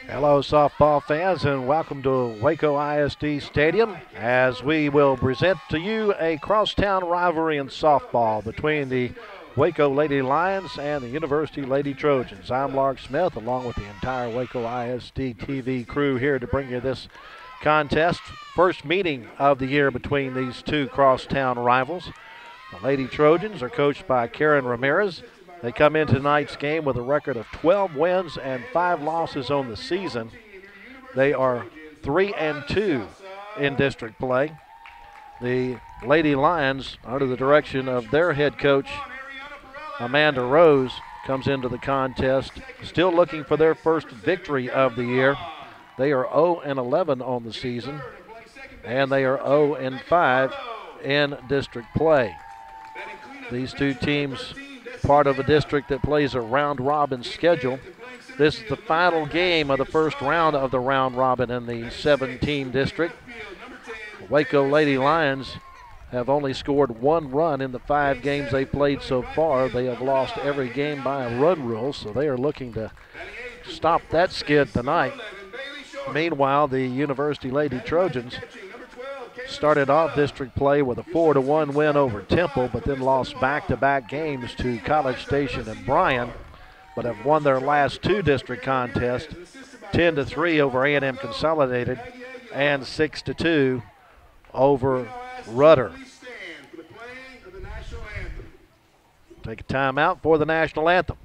Hello, softball fans, and welcome to Waco ISD Stadium as we will present to you a crosstown rivalry in softball between the Waco Lady Lions and the University Lady Trojans. I'm Lark Smith, along with the entire Waco ISD TV crew here to bring you this contest. First meeting of the year between these two crosstown rivals. The Lady Trojans are coached by Karen Ramirez. They come into tonight's game with a record of 12 wins and 5 losses on the season. They are 3-2 in district play. The Lady Lions, under the direction of their head coach, Amanda Rose, comes into the contest still looking for their first victory of the year. They are 0-11 on the season, and they are 0-5 in district play. These two teams part of a district that plays a round-robin schedule. This is the final game of the first round of the round-robin in the 7-team district. The Waco Lady Lions have only scored 1 run in the 5 games they played so far. They have lost every game by a run rule, so they are looking to stop that skid tonight. Meanwhile, the University Lady Trojans started off district play with a 4-1 win over Temple, but then lost back-to-back games to College Station and Bryan, but have won their last 2 district contests, 10-3 over A&M Consolidated and 6-2 over Rudder. Take a timeout for the national anthem.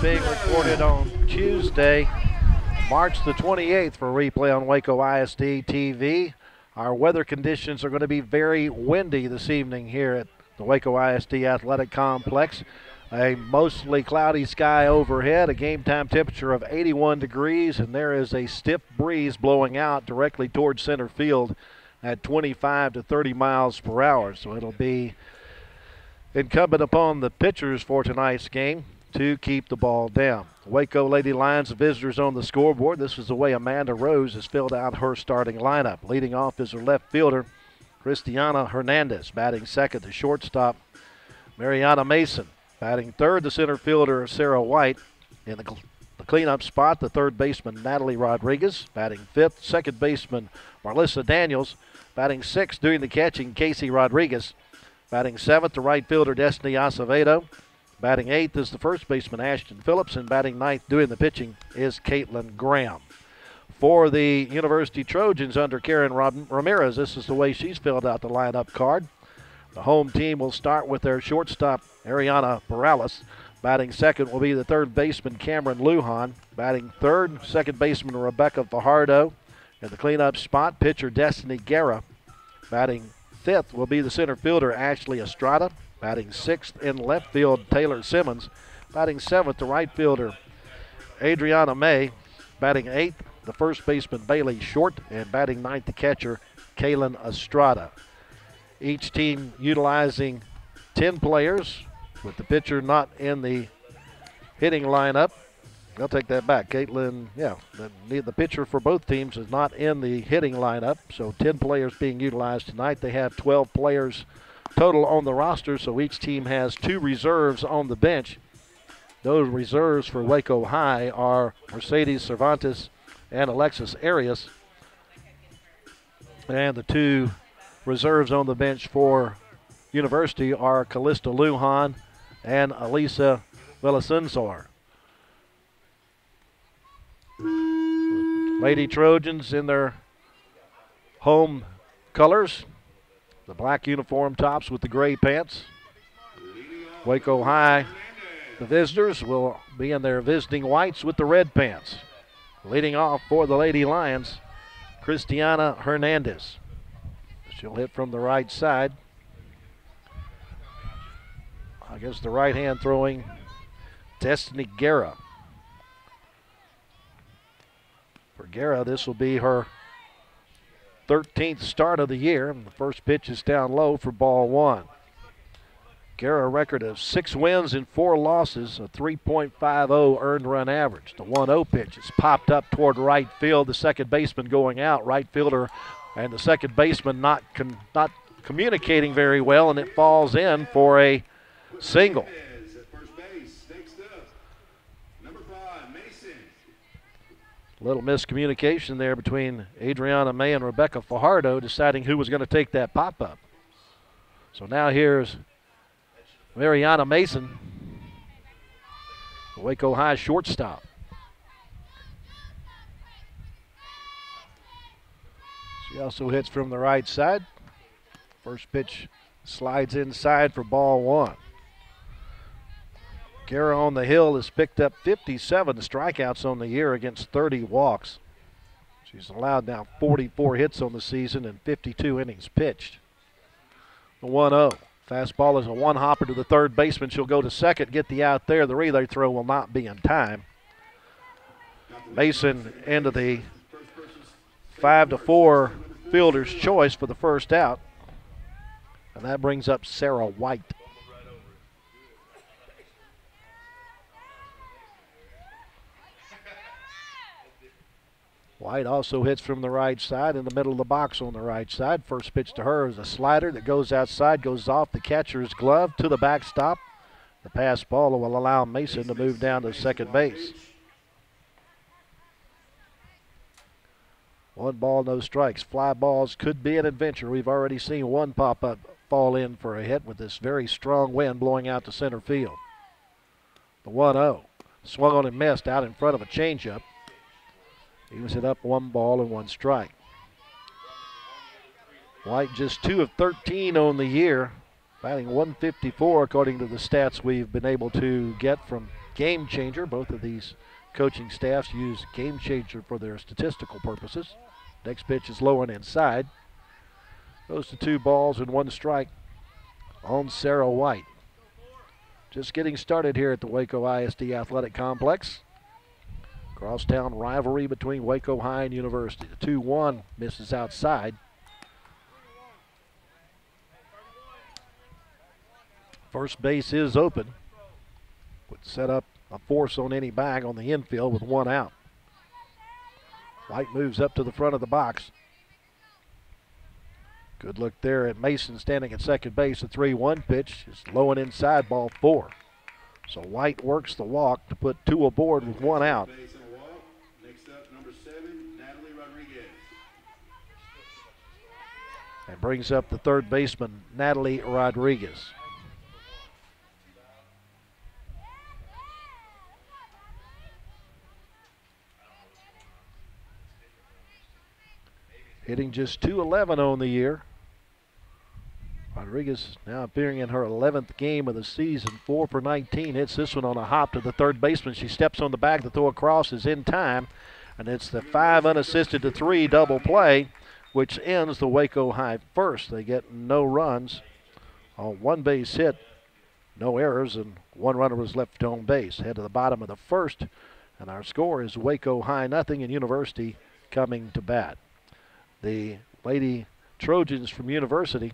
Being recorded on Tuesday, March the 28th for replay on Waco ISD TV. Our weather conditions are going to be very windy this evening here at the Waco ISD Athletic Complex. A mostly cloudy sky overhead, a game time temperature of 81 degrees, and there is a stiff breeze blowing out directly towards center field at 25 to 30 miles per hour. So it'll be incumbent upon the pitchers for tonight's game to keep the ball down. Waco Lady Lions, the visitors on the scoreboard. This is the way Amanda Rose has filled out her starting lineup. Leading off is her left fielder, Christiana Hernandez. Batting second, the shortstop, Mariana Mason. Batting third, the center fielder, Sarah White. In the cleanup spot, the third baseman, Natalie Rodriguez. Batting fifth, second baseman, Marlissa Daniels. Batting sixth, doing the catching, Casey Rodriguez. Batting seventh, the right fielder, Destiny Acevedo. Batting eighth is the first baseman, Ashton Phillips, and batting ninth, doing the pitching, is Caitlin Graham. For the University Trojans under Karen Ramirez, this is the way she's filled out the lineup card. The home team will start with their shortstop, Ariana Morales. Batting second will be the third baseman, Cameron Lujan. Batting third, second baseman, Rebecca Fajardo. In the cleanup spot, pitcher Destiny Guerra. Batting fifth will be the center fielder, Ashley Estrada. Batting sixth in left field, Taylor Simmons. Batting seventh, the right fielder, Adriana May. Batting eighth, the first baseman, Bailey Short. And batting ninth, the catcher, Kaylin Estrada. Each team utilizing 10 players, with the pitcher not in the hitting lineup. I'll take that back. Caitlin, yeah, the pitcher for both teams is not in the hitting lineup, so 10 players being utilized tonight. They have 12 players total on the roster, so each team has 2 reserves on the bench. Those reserves for Waco High are Mercedes Cervantes and Alexis Arias. And the 2 reserves on the bench for University are Callista Lujan and Elisa Villasenor. Lady Trojans in their home colors, the black uniform tops with the gray pants. Waco High, the visitors, will be in their visiting whites with the red pants. Leading off for the Lady Lions, Cristiana Hernandez. She'll hit from the right side. Against the right hand throwing Destiny Guerra. For Guerra, this will be her 13th start of the year. The first pitch is down low for ball 1. Guerra, a record of 6 wins and 4 losses, a 3.50 earned run average. The 1-0 pitch is popped up toward right field. The second baseman going out. Right fielder and the second baseman not communicating very well, and it falls in for a single. Little miscommunication there between Adriana May and Rebecca Fajardo deciding who was going to take that pop-up. So now here's Mariana Mason, the Waco High shortstop. She also hits from the right side. First pitch slides inside for ball 1. Guerra on the hill has picked up 57 strikeouts on the year against 30 walks. She's allowed now 44 hits on the season and 52 innings pitched. The 1-0. Fastball is a one-hopper to the third baseman. She'll go to second, get the out there. The relay throw will not be in time. Mason into the 5-4 fielder's choice for the first out. And that brings up Sarah White. White also hits from the right side in the middle of the box on the right side. First pitch to her is a slider that goes outside, goes off the catcher's glove to the backstop. The pass ball will allow Mason to move down to second base. 1 ball, no strikes. Fly balls could be an adventure. We've already seen one pop up, fall in for a hit with this very strong wind blowing out to center field. The 1-0. Swung on and missed out in front of a changeup. He was hit up 1 ball and 1 strike. White just 2 of 13 on the year, batting .154 according to the stats we've been able to get from Game Changer. Both of these coaching staffs use Game Changer for their statistical purposes. Next pitch is low and inside. Goes to 2 balls and 1 strike on Sarah White. Just getting started here at the Waco ISD Athletic Complex. Crosstown rivalry between Waco High and University. The 2-1 misses outside. First base is open. Would set up a force on any bag on the infield with 1 out. White moves up to the front of the box. Good look there at Mason standing at second base. The 3-1 pitch is low and inside, ball 4. So White works the walk to put 2 aboard with 1 out. And brings up the third baseman, Natalie Rodriguez. Hitting just .211 on the year. Rodriguez now appearing in her 11th game of the season. 4 for 19. Hits this one on a hop to the third baseman. She steps on the bag. The throw across is in time. And it's the 5 unassisted to 3 double play, which ends the Waco High first. They get no runs on 1 base hit, no errors, and 1 runner was left on base. Head to the bottom of the first, and our score is Waco High 0 and University coming to bat. The Lady Trojans from University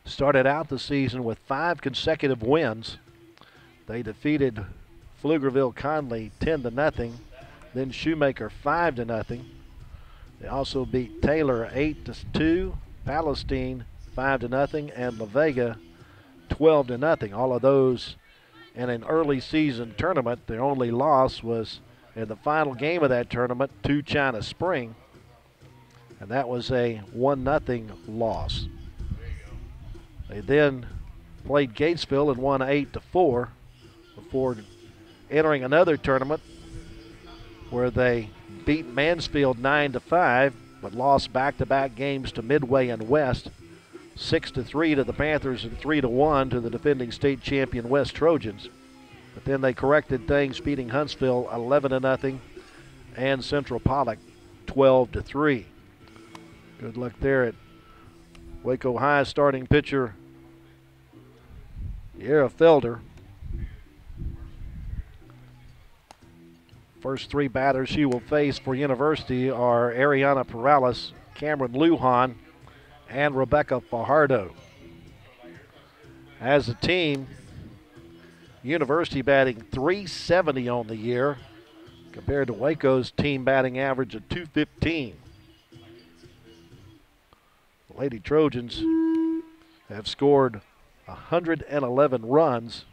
started out the season with 5 consecutive wins. They defeated Pflugerville-Conley 10-0. Then Shoemaker 5-0. They also beat Taylor 8-2, Palestine 5-0, and La Vega 12-0. All of those in an early season tournament. Their only loss was in the final game of that tournament to China Spring, and that was a 1-0 loss. They then played Gatesville and won 8-4 before entering another tournament where they beat Mansfield 9-5, but lost back-to-back games to Midway and West, 6-3 to the Panthers and 3-1 to the defending state champion West Trojans. But then they corrected things, beating Huntsville 11-0 and Central Pollock 12-3. Good luck there at Waco High starting pitcher Yara Felder. First three batters she will face for University are Ariana Perales, Cameron Lujan, and Rebecca Fajardo. As a team, University batting .370 on the year compared to Waco's team batting average of .215. The Lady Trojans have scored 111 runs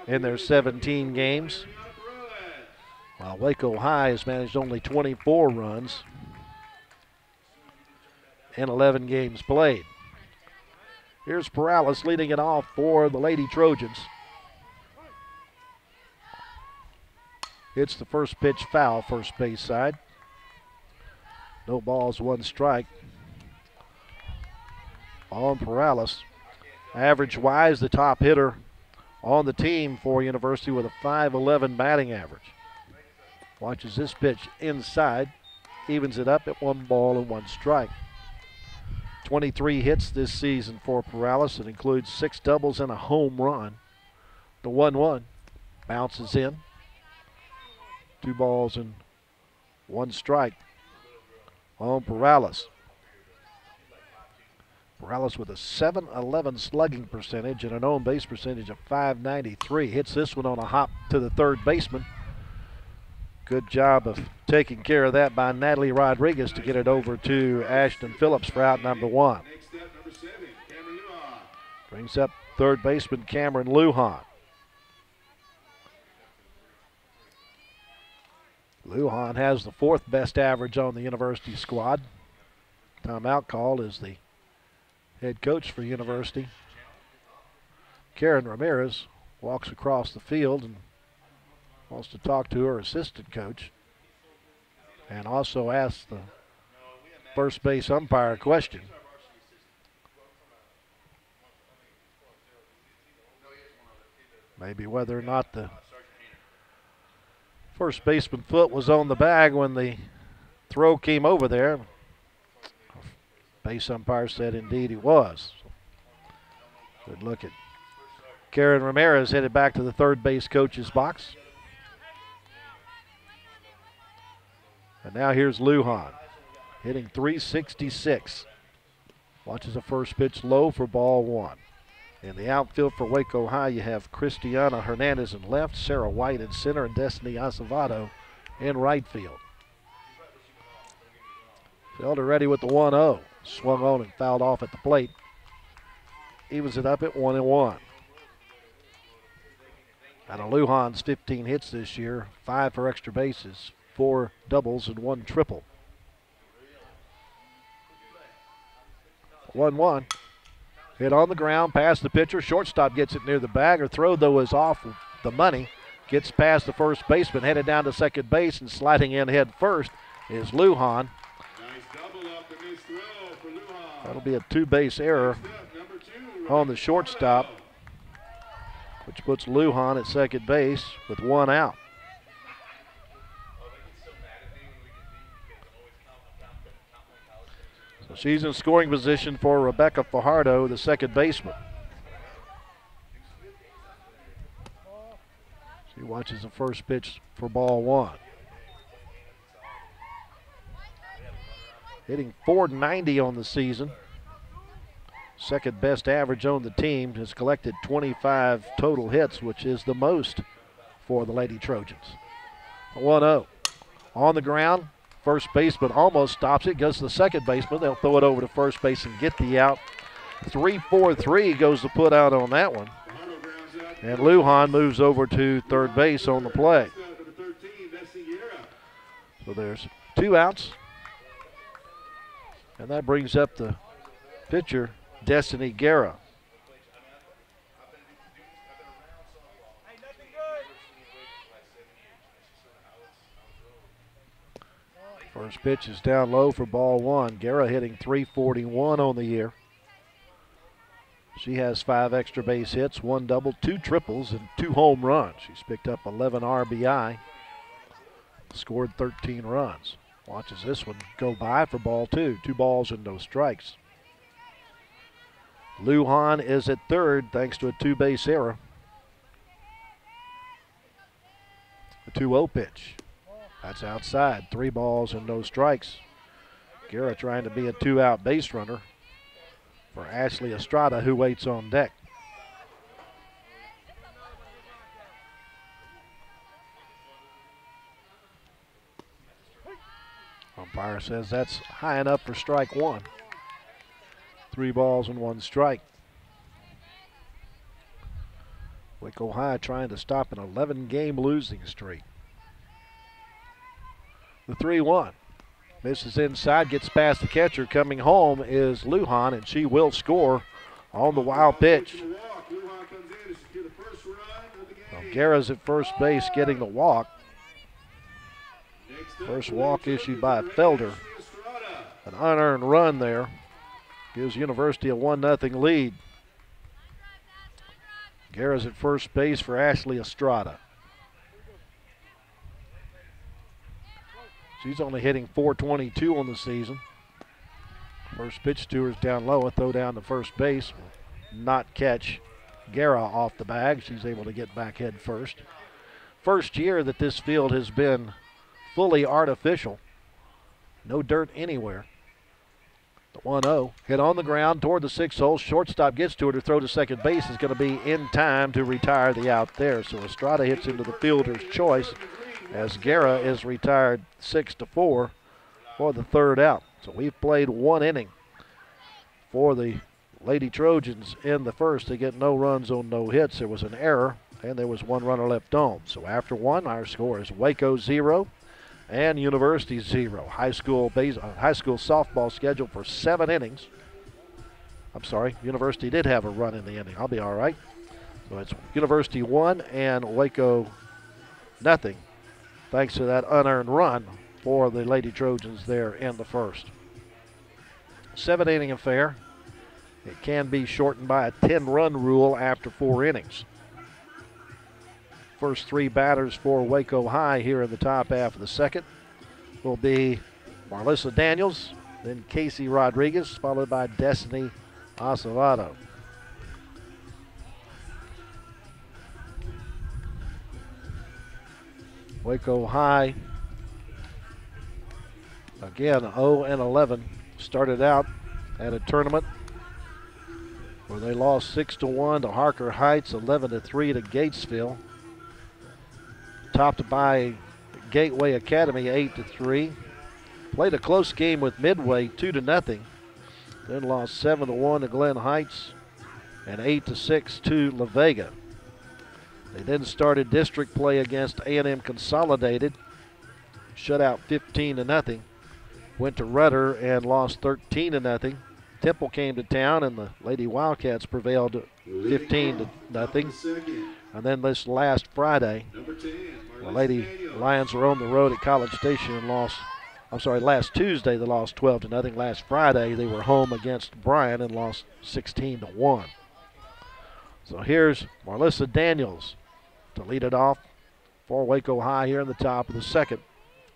in their 17 games, while Waco High has managed only 24 runs in 11 games played. Here's Perales leading it off for the Lady Trojans. Hits the first pitch foul, first base side. No balls, one strike on Perales. Average-wise, the top hitter on the team for University with a .511 batting average. Watches this pitch inside, evens it up at 1 ball and 1 strike. 23 hits this season for Perales. It includes 6 doubles and a home run. The 1-1 bounces in. 2 balls and 1 strike on Perales. Perales with a .711 slugging percentage and an on-base percentage of .593. Hits this one on a hop to the third baseman. Good job of taking care of that by Natalie Rodriguez to get it over to Ashton Phillips for out number 1. Brings up third baseman Cameron Lujan. Lujan has the 4th best average on the University squad. Timeout call is the head coach for University. Karen Ramirez walks across the field and wants to talk to her assistant coach and also asks the first base umpire a question. Maybe whether or not the first baseman foot was on the bag when the throw came over there. Base umpire said indeed he was. Good look at Karen Ramirez headed back to the third base coach's box. And now here's Lujan, hitting .366. Watches the first pitch low for ball 1. In the outfield for Waco High, you have Cristiana Hernandez in left, Sarah White in center, and Destiny Acevedo in right field. Felder ready with the 1-0. Swung on and fouled off at the plate. Evens it up at 1-1. Out of Lujan's 15 hits this year, 5 for extra bases, 4 doubles, and 1 triple. 1-1. Hit on the ground, past the pitcher. Shortstop gets it near the bag. Her throw, though, is off the money. Gets past the first baseman, headed down to second base, and sliding in head first is Lujan. Nice double up the missed throw for Lujan. That'll be a 2-base error on the shortstop, which puts Lujan at second base with 1 out. So she's in scoring position for Rebecca Fajardo, the second baseman. She watches the first pitch for ball 1. Hitting .490 on the season. Second best average on the team. Has collected 25 total hits, which is the most for the Lady Trojans. 1-0. On the ground, first baseman almost stops it, goes to the second baseman. They'll throw it over to first base and get the out. 3-4-3 goes the put out on that one. And Lujan moves over to third base on the play. So there's 2 outs. And that brings up the pitcher, Destiny Guerra. First pitch is down low for ball 1. Guerra hitting .341 on the year. She has 5 extra base hits, 1 double, 2 triples, and 2 home runs. She's picked up 11 RBI, scored 13 runs. Watches this one go by for ball 2. 2 balls and no strikes. Lujan is at third thanks to a 2-base error. A 2-0 pitch. That's outside. 3 balls and no strikes. Guerra trying to be a 2-out base runner for Ashley Estrada, who waits on deck. Umpire says that's high enough for strike 1. 3 balls and 1 strike. Waco High trying to stop an 11-game losing streak. The 3-1. Misses inside, gets past the catcher. Coming home is Lujan, and she will score on the wild pitch. Guerra's at first base getting the walk. First walk issued by Felder. An unearned run there. Gives University a 1-0 lead. Guerra's at first base for Ashley Estrada. She's only hitting .422 on the season. First pitch to her is down low. A throw down to first base will not catch Guerra off the bag. She's able to get back head first. First year that this field has been fully artificial. No dirt anywhere. The 1-0 hit on the ground toward the 6 hole. Shortstop gets to it. Her throw to second base is going to be in time to retire the out there. So Estrada hits into the fielder's choice as Guerra is retired 6-4 for the 3rd out. So we've played 1 inning for the Lady Trojans in the first. They get no runs on no hits. There was an error, and there was 1 runner left on. So after 1, our score is Waco 0 and University 0. High school softball scheduled for 7 innings. I'm sorry, University did have a run in the inning. I'll be all right. So it's University 1 and Waco nothing, thanks to that unearned run for the Lady Trojans there in the first. 7-inning affair. It can be shortened by a 10-run rule after 4 innings. First 3 batters for Waco High here in the top half of the second will be Marlissa Daniels, then Casey Rodriguez, followed by Destiny Acevedo. Waco High, again 0-11, started out at a tournament where they lost 6-1 to Harker Heights, 11-3 to Gatesville. Topped by Gateway Academy 8-3. Played a close game with Midway 2-0. Then lost 7-1 to Glen Heights and 8-6 to La Vega. They then started district play against A&M Consolidated. Shut out 15-0. Went to Rudder and lost 13-0. Temple came to town and the Lady Wildcats prevailed 15-0. And then this last Friday, the Lady Lions were on the road at College Station and last Tuesday they lost 12-0. Last Friday they were home against Bryan and lost 16-1. So here's Marlissa Daniels to lead it off for Waco High here in the top of the second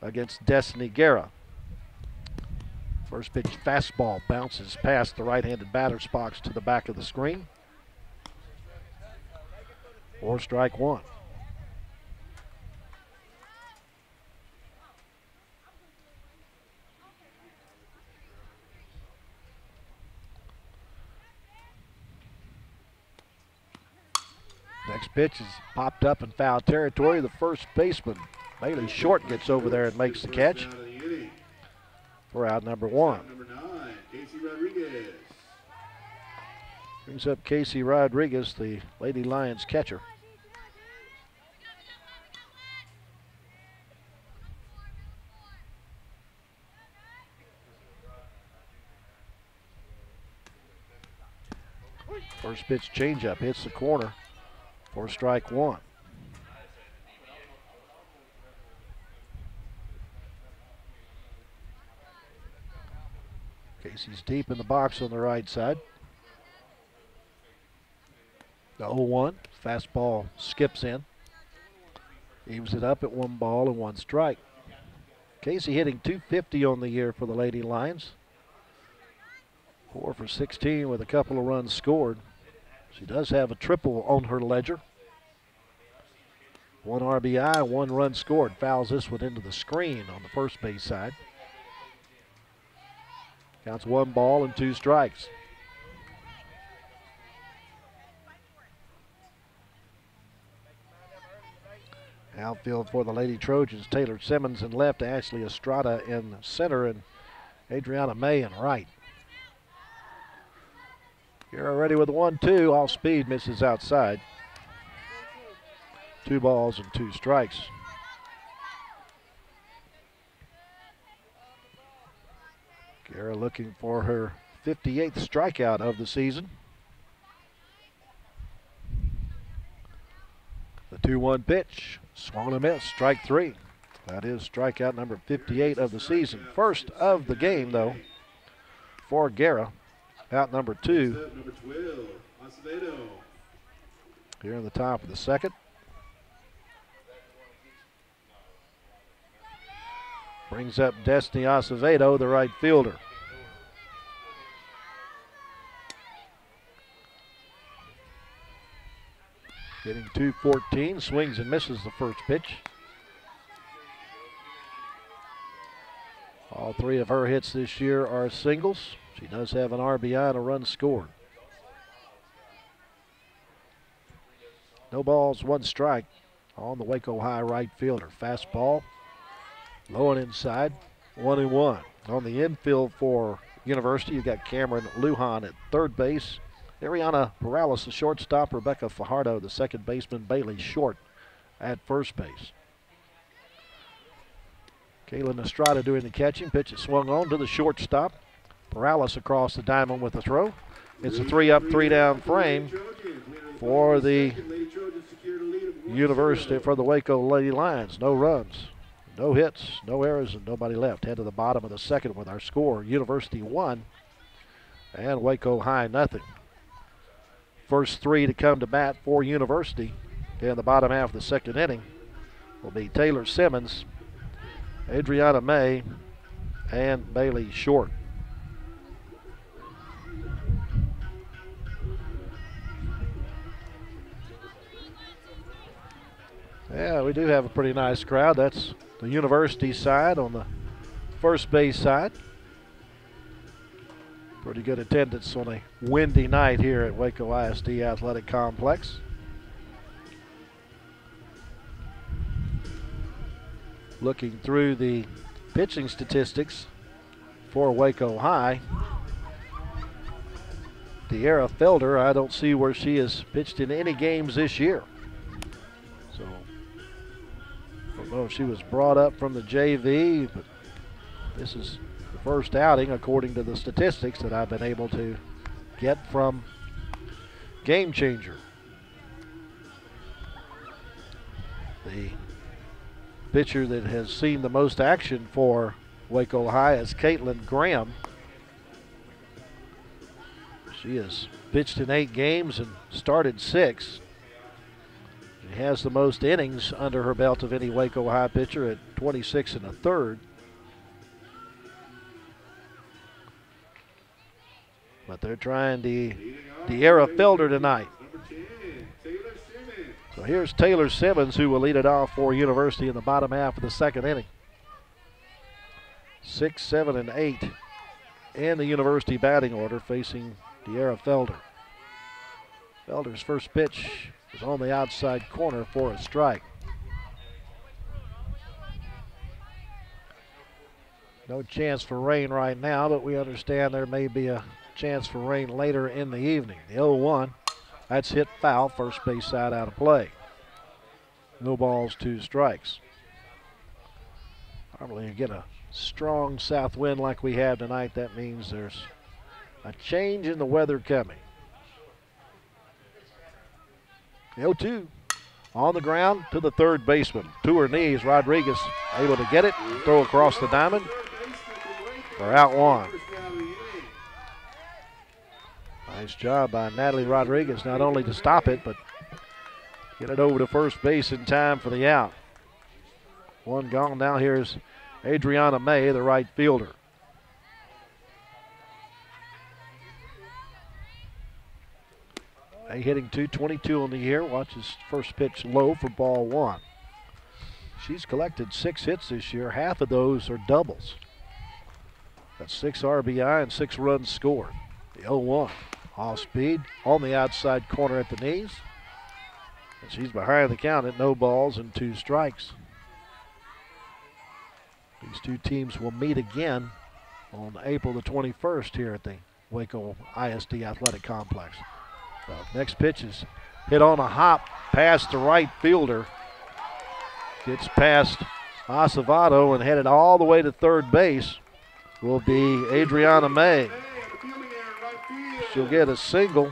against Destiny Guerra. First pitch fastball bounces past the right-handed batter's box to the back of the screen. 4 strike 1. Next First pitch is popped up in foul territory. The first baseman, Bailey Short, gets over there and makes the catch for out number 1. Number 9, Casey Rodriguez. Brings up Casey Rodriguez, the Lady Lions catcher. First pitch changeup hits the corner for strike 1. Casey's deep in the box on the right side. The 0-1, fastball skips in. Evens it up at 1 ball and 1 strike. Casey hitting .250 on the year for the Lady Lions. 4 for 16 with a couple of runs scored. She does have a triple on her ledger. 1 RBI, 1 run scored. Fouls this one into the screen on the first base side. Counts 1 ball and 2 strikes. Outfield for the Lady Trojans, Taylor Simmons in left, Ashley Estrada in center, and Adriana May in right. You're ready with 1-2, off speed, misses outside. 2 balls and 2 strikes. Guerra looking for her 58th strikeout of the season. The 2-1 pitch, swung and missed, strike 3. That is strikeout number 58 of the season. First of the game, though, for Guerra. Out number 2. Number 12, Acevedo. Here in the top of the second. Brings up Destiny Acevedo, the right fielder. Hitting .214, swings and misses the first pitch. All 3 of her hits this year are singles. She does have an RBI and a run scored. No balls, 1 strike on the Waco High right fielder. Fastball, low and inside, 1-1. On the infield for University, you got Cameron Lujan at third base. Ariana Perales, the shortstop. Rebecca Fajardo, the second baseman. Bailey Short at first base. Kaylin Estrada doing the catching. Pitch is swung on to the shortstop. Perales across the diamond with the throw. It's a 3-up, 3-down frame for the University, for the Waco Lady Lions. No runs, no hits, no errors, and nobody left. Head to the bottom of the second with our score. University 1 and Waco High nothing. First 3 to come to bat for University in the bottom half of the second inning will be Taylor Simmons, Adriana May, and Bailey Short. Yeah, we do have a pretty nice crowd. That's the University side on the first base side. Pretty good attendance on a windy night here at Waco ISD Athletic Complex. Looking through the pitching statistics for Waco High, De'Ara Felder, I don't see where she has pitched in any games this year. So, I don't know if she was brought up from the JV, but this is the first outing, according to the statistics that I've been able to get from Game Changer. The pitcher that has seen the most action for Waco High is Caitlin Graham. She has pitched in 8 games and started 6. She has the most innings under her belt of any Waco High pitcher at 26 1/3. But they're trying De'Ara Felder tonight. So here's Taylor Simmons, who will lead it off for University in the bottom half of the second inning. 6, 7, and 8 in the University batting order, facing De'Ara Felder. Felder's first pitch is on the outside corner for a strike. No chance for rain right now, but we understand there may be a chance for rain later in the evening. The 0-1, that's hit foul, first base side out of play. No balls, 2 strikes. Normally you get a strong south wind like we have tonight. That means there's a change in the weather coming. The 0-2 on the ground to the third baseman. To her knees, Rodriguez able to get it and throw across the diamond for out 1. Nice job by Natalie Rodriguez, not only to stop it, but get it over to first base in time for the out. 1 gone. Now here's Adriana May, the right fielder. May hitting .222 on the year. Watch his first pitch low for ball 1. She's collected 6 hits this year. Half of those are doubles. Got 6 RBI and 6 runs scored. The 0-1. Off speed on the outside corner at the knees. And she's behind the count at no balls and 2 strikes. These 2 teams will meet again on April the 21st here at the Waco ISD Athletic Complex. Next pitch is hit on a hop past the right fielder. Gets past Acevedo and headed all the way to third base will be Adriana May. She'll get a single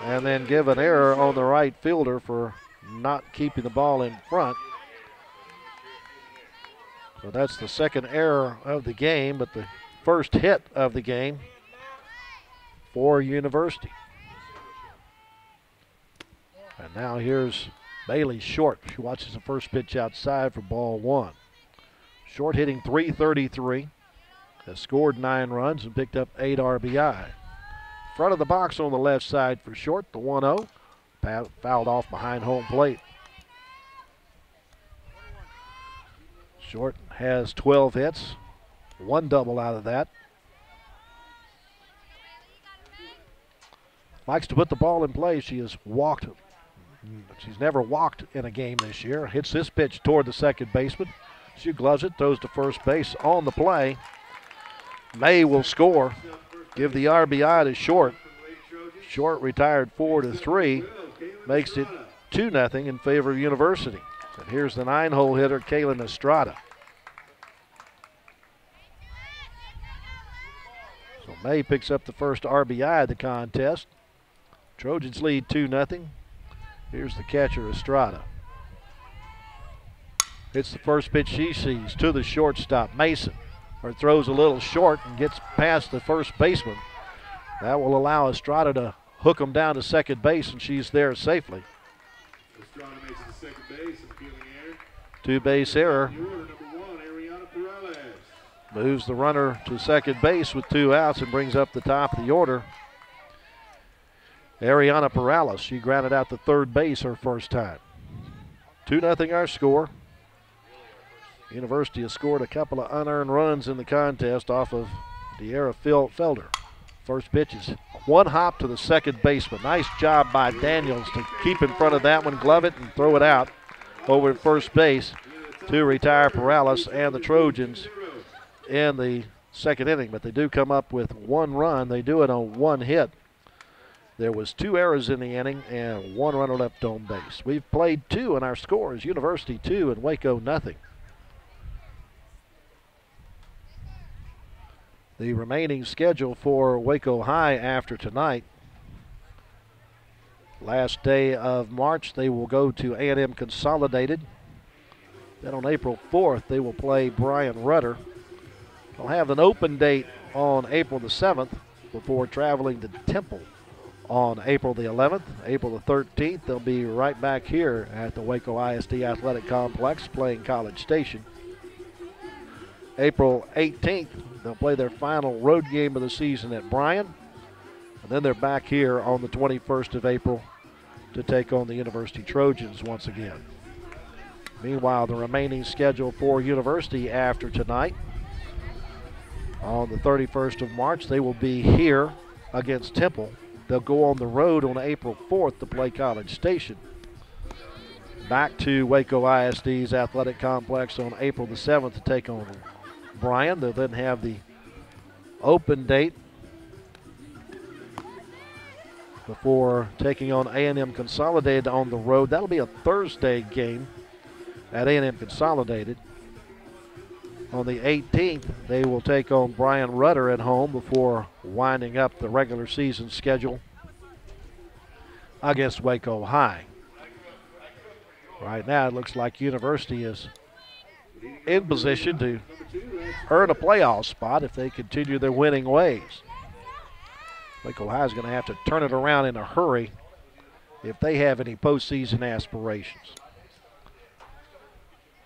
and then give an error on the right fielder for not keeping the ball in front. So that's the second error of the game, but the first hit of the game for University. And now here's Bailey Short. She watches the first pitch outside for ball 1. Short hitting .333, has scored 9 runs and picked up 8 RBI. Front of the box on the left side for Short, the 1-0. Fouled off behind home plate. Short has 12 hits, 1 double out of that. Likes to put the ball in play. She has walked. She's never walked in a game this year. Hits this pitch toward the second baseman. She gloves it, throws to first base on the play. May will score. Give the RBI to Short. Short retired 4-3. Makes it 2-0 in favor of University. And here's the 9-hole hitter, Kaylin Estrada. So May picks up the first RBI of the contest. Trojans lead 2-0. Here's the catcher, Estrada. Hits the first pitch she sees to the shortstop, Mason. Or throws a little short and gets past the first baseman. That will allow Estrada to hook him down to second base, and she's there safely. Estrada makes it to second base, and peeling error. 2-base error. Number 1, Ariana Perales. Moves the runner to second base with 2 outs and brings up the top of the order. Ariana Perales, she grounded out to third base her first time. 2-0 our score. University has scored a couple of unearned runs in the contest off of De'Ara Felder. First pitch is 1 hop to the second baseman. Nice job by Daniels to keep in front of that one, glove it, and throw it out over at first base to retire Perales and the Trojans in the second inning. But they do come up with 1 run. They do it on 1 hit. There was 2 errors in the inning and 1 runner left on base. We've played 2, and our score is University 2 and Waco 0. The remaining schedule for Waco High after tonight. Last day of March, they will go to A&M Consolidated. Then on April 4th, they will play Brian Rudder. They'll have an open date on April the 7th before traveling to Temple on April the 11th. April the 13th, they'll be right back here at the Waco ISD Athletic Complex playing College Station. April 18th, they'll play their final road game of the season at Bryan. And then they're back here on the 21st of April to take on the University Trojans once again. Meanwhile, the remaining schedule for University after tonight. On the 31st of March, they will be here against Temple. they'll go on the road on April 4th to play College Station. Back to Waco ISD's athletic complex on April the 7th to take on Bryan. They'll then have the open date before taking on A&M Consolidated on the road. That'll be a Thursday game at A&M Consolidated. On the 18th, they will take on Bryan Rudder at home before winding up the regular season schedule against Waco High. Right now, it looks like University is in position to earn a playoff spot if they continue their winning ways. Waco High is going to have to turn it around in a hurry if they have any postseason aspirations.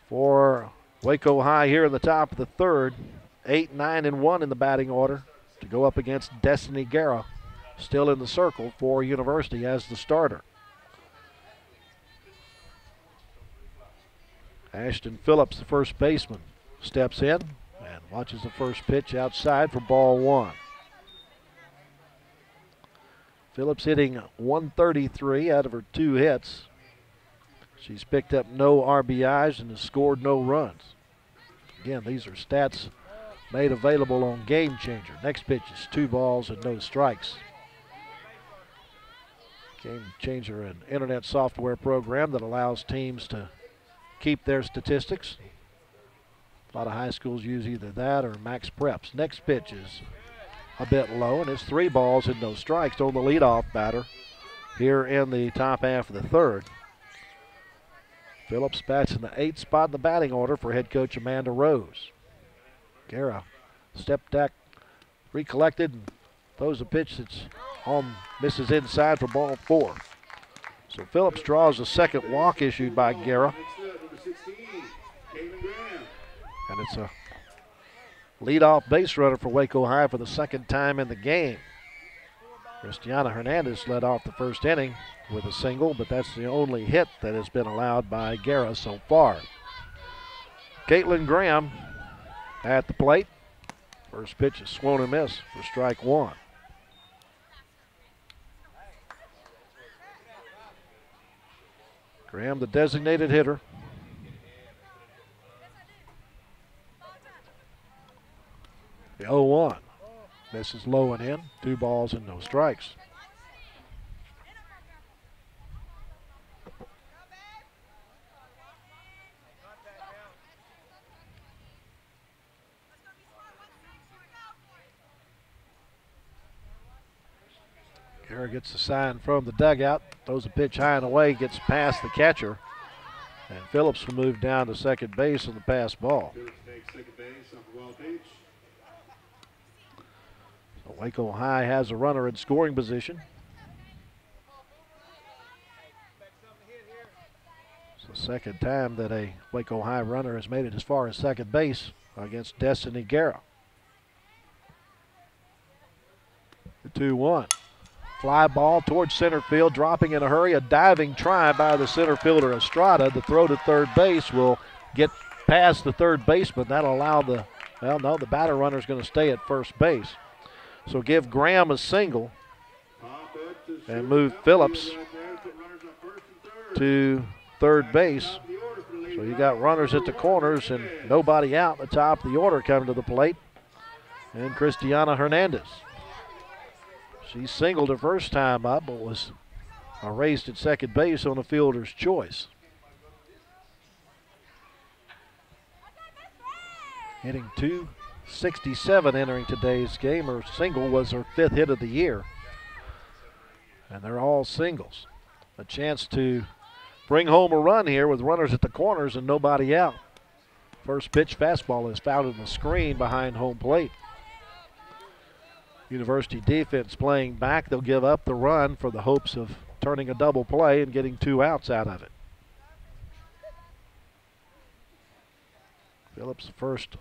For Waco High here in the top of the third, 8-9-1 in the batting order to go up against Destiny Guerra, still in the circle for University as the starter. Ashton Phillips, the first baseman, steps in and watches the first pitch outside for ball one. Phillips hitting 133 out of her 2 hits. She's picked up no RBIs and has scored no runs. Again, these are stats made available on Game Changer. Next pitch is 2 balls and no strikes. Game Changer, an internet software program that allows teams to keep their statistics. A lot of high schools use either that or Max Preps. Next pitch is a bit low, and it's 3 balls and no strikes on the leadoff batter here in the top half of the third. Phillips bats in the 8th spot in the batting order for head coach Amanda Rose. Guerra stepped back, recollected, and throws a pitch that's on, misses inside for ball 4. So Phillips draws a second walk issued by Guerra. And it's a leadoff base runner for Waco High for the second time in the game. Christiana Hernandez led off the first inning with a single, but that's the only hit that has been allowed by Guerra so far. Caitlin Graham at the plate. First pitch is swung and miss for strike 1. Graham, the designated hitter. The 0-1. Misses low and in. 2 balls and no strikes. Guerra gets the sign from the dugout. Throws a pitch high and away. Gets past the catcher. And Phillips will move down to second base on the pass ball. So Waco High has a runner in scoring position. It's the second time that a Waco High runner has made it as far as second base against Destiny Guerra. The 2-1. Fly ball towards center field, dropping in a hurry. A diving try by the center fielder Estrada. The throw to third base will get past the third baseman. That'll allow the batter runner's going to stay at first base. So give Graham a single and move Phillips to third base. So you got runners at the corners and nobody out at the top of the order coming to the plate. And Christiana Hernandez. She singled her first time up, but was erased at second base on a fielder's choice. Hitting .267 entering today's game. Her single was her 5th hit of the year. And they're all singles. A chance to bring home a run here with runners at the corners and nobody out. First pitch fastball is fouled in the screen behind home plate. University defense playing back. They'll give up the run for the hopes of turning a double play and getting 2 outs out of it. Phillips, the first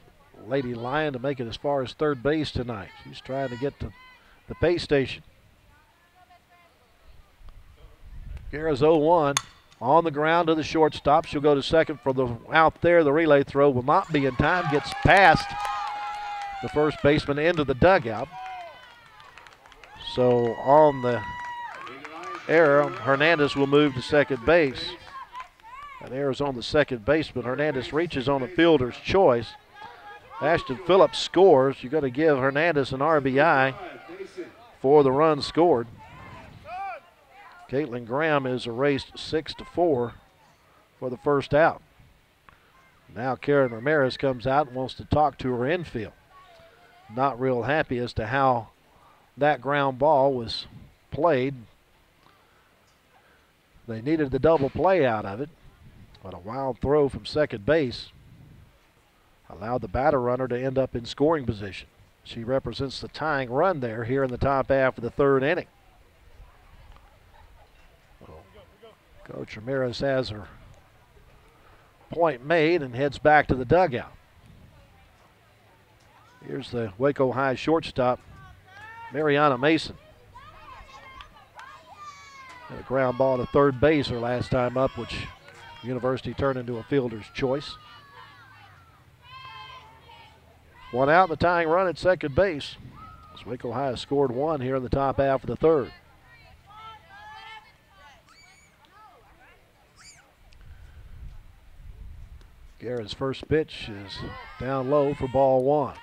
Lady Lion to make it as far as third base tonight. She's trying to get to the pay station. Guerra's 0-1. On the ground to the shortstop. She'll go to second for the out there. The relay throw will not be in time. Gets past the first baseman into the dugout. So on the error, Hernandez will move to second base. That error's on the second baseman. Hernandez reaches on a fielder's choice. Ashton Phillips scores. You're going to give Hernandez an RBI for the run scored. Caitlin Graham is erased 6-4 for the first out. Now Karen Ramirez comes out and wants to talk to her infield. Not real happy as to how that ground ball was played. They needed the double play out of it, but a wild throw from second base allowed the batter runner to end up in scoring position. She represents the tying run there here in the top half of the third inning. Coach Ramirez has her point made and heads back to the dugout. Here's the Waco High shortstop, Mariana Mason. Had a ground ball to third base her last time up, which University turned into a fielder's choice. One out in the tying run at second base. As Waco High has scored one here in the top half of the third. Guerra's first pitch is down low for ball one.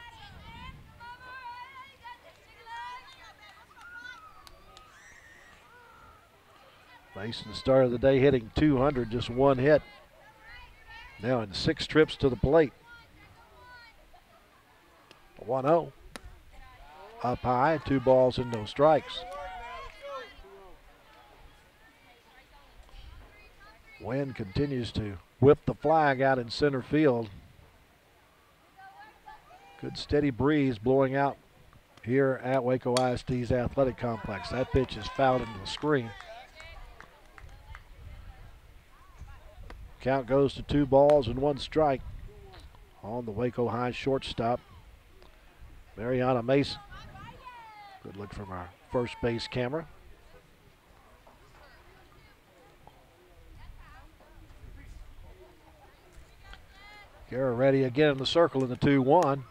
Mason started the day hitting 200, just one hit. Now in 6 trips to the plate. 1-0. Up high, 2 balls and no strikes. Wind continues to whip the flag out in center field. Good steady breeze blowing out here at Waco ISD's athletic complex. That pitch is fouled into the screen. Count goes to 2 balls and 1 strike on the Waco High shortstop, Mariana Mason. Good look from our first base camera. Guerra ready again in the circle in the 2-1.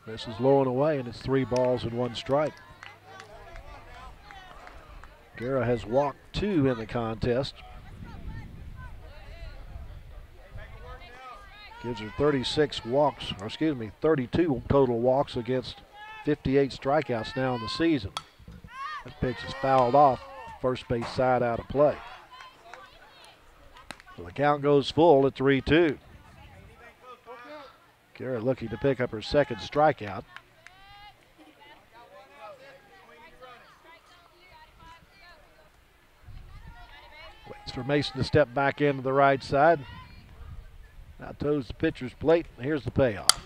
This is low and away, and it's 3 balls and 1 strike. Guerra has walked 2 in the contest. Gives her 36 walks, or excuse me, 32 total walks against 58 strikeouts now in the season. That pitch is fouled off, first base side out of play. So the count goes full at 3-2. Guerra looking to pick up her second strikeout. Waits for Mason to step back into the right side. Now toes the pitcher's plate, and here's the payoff.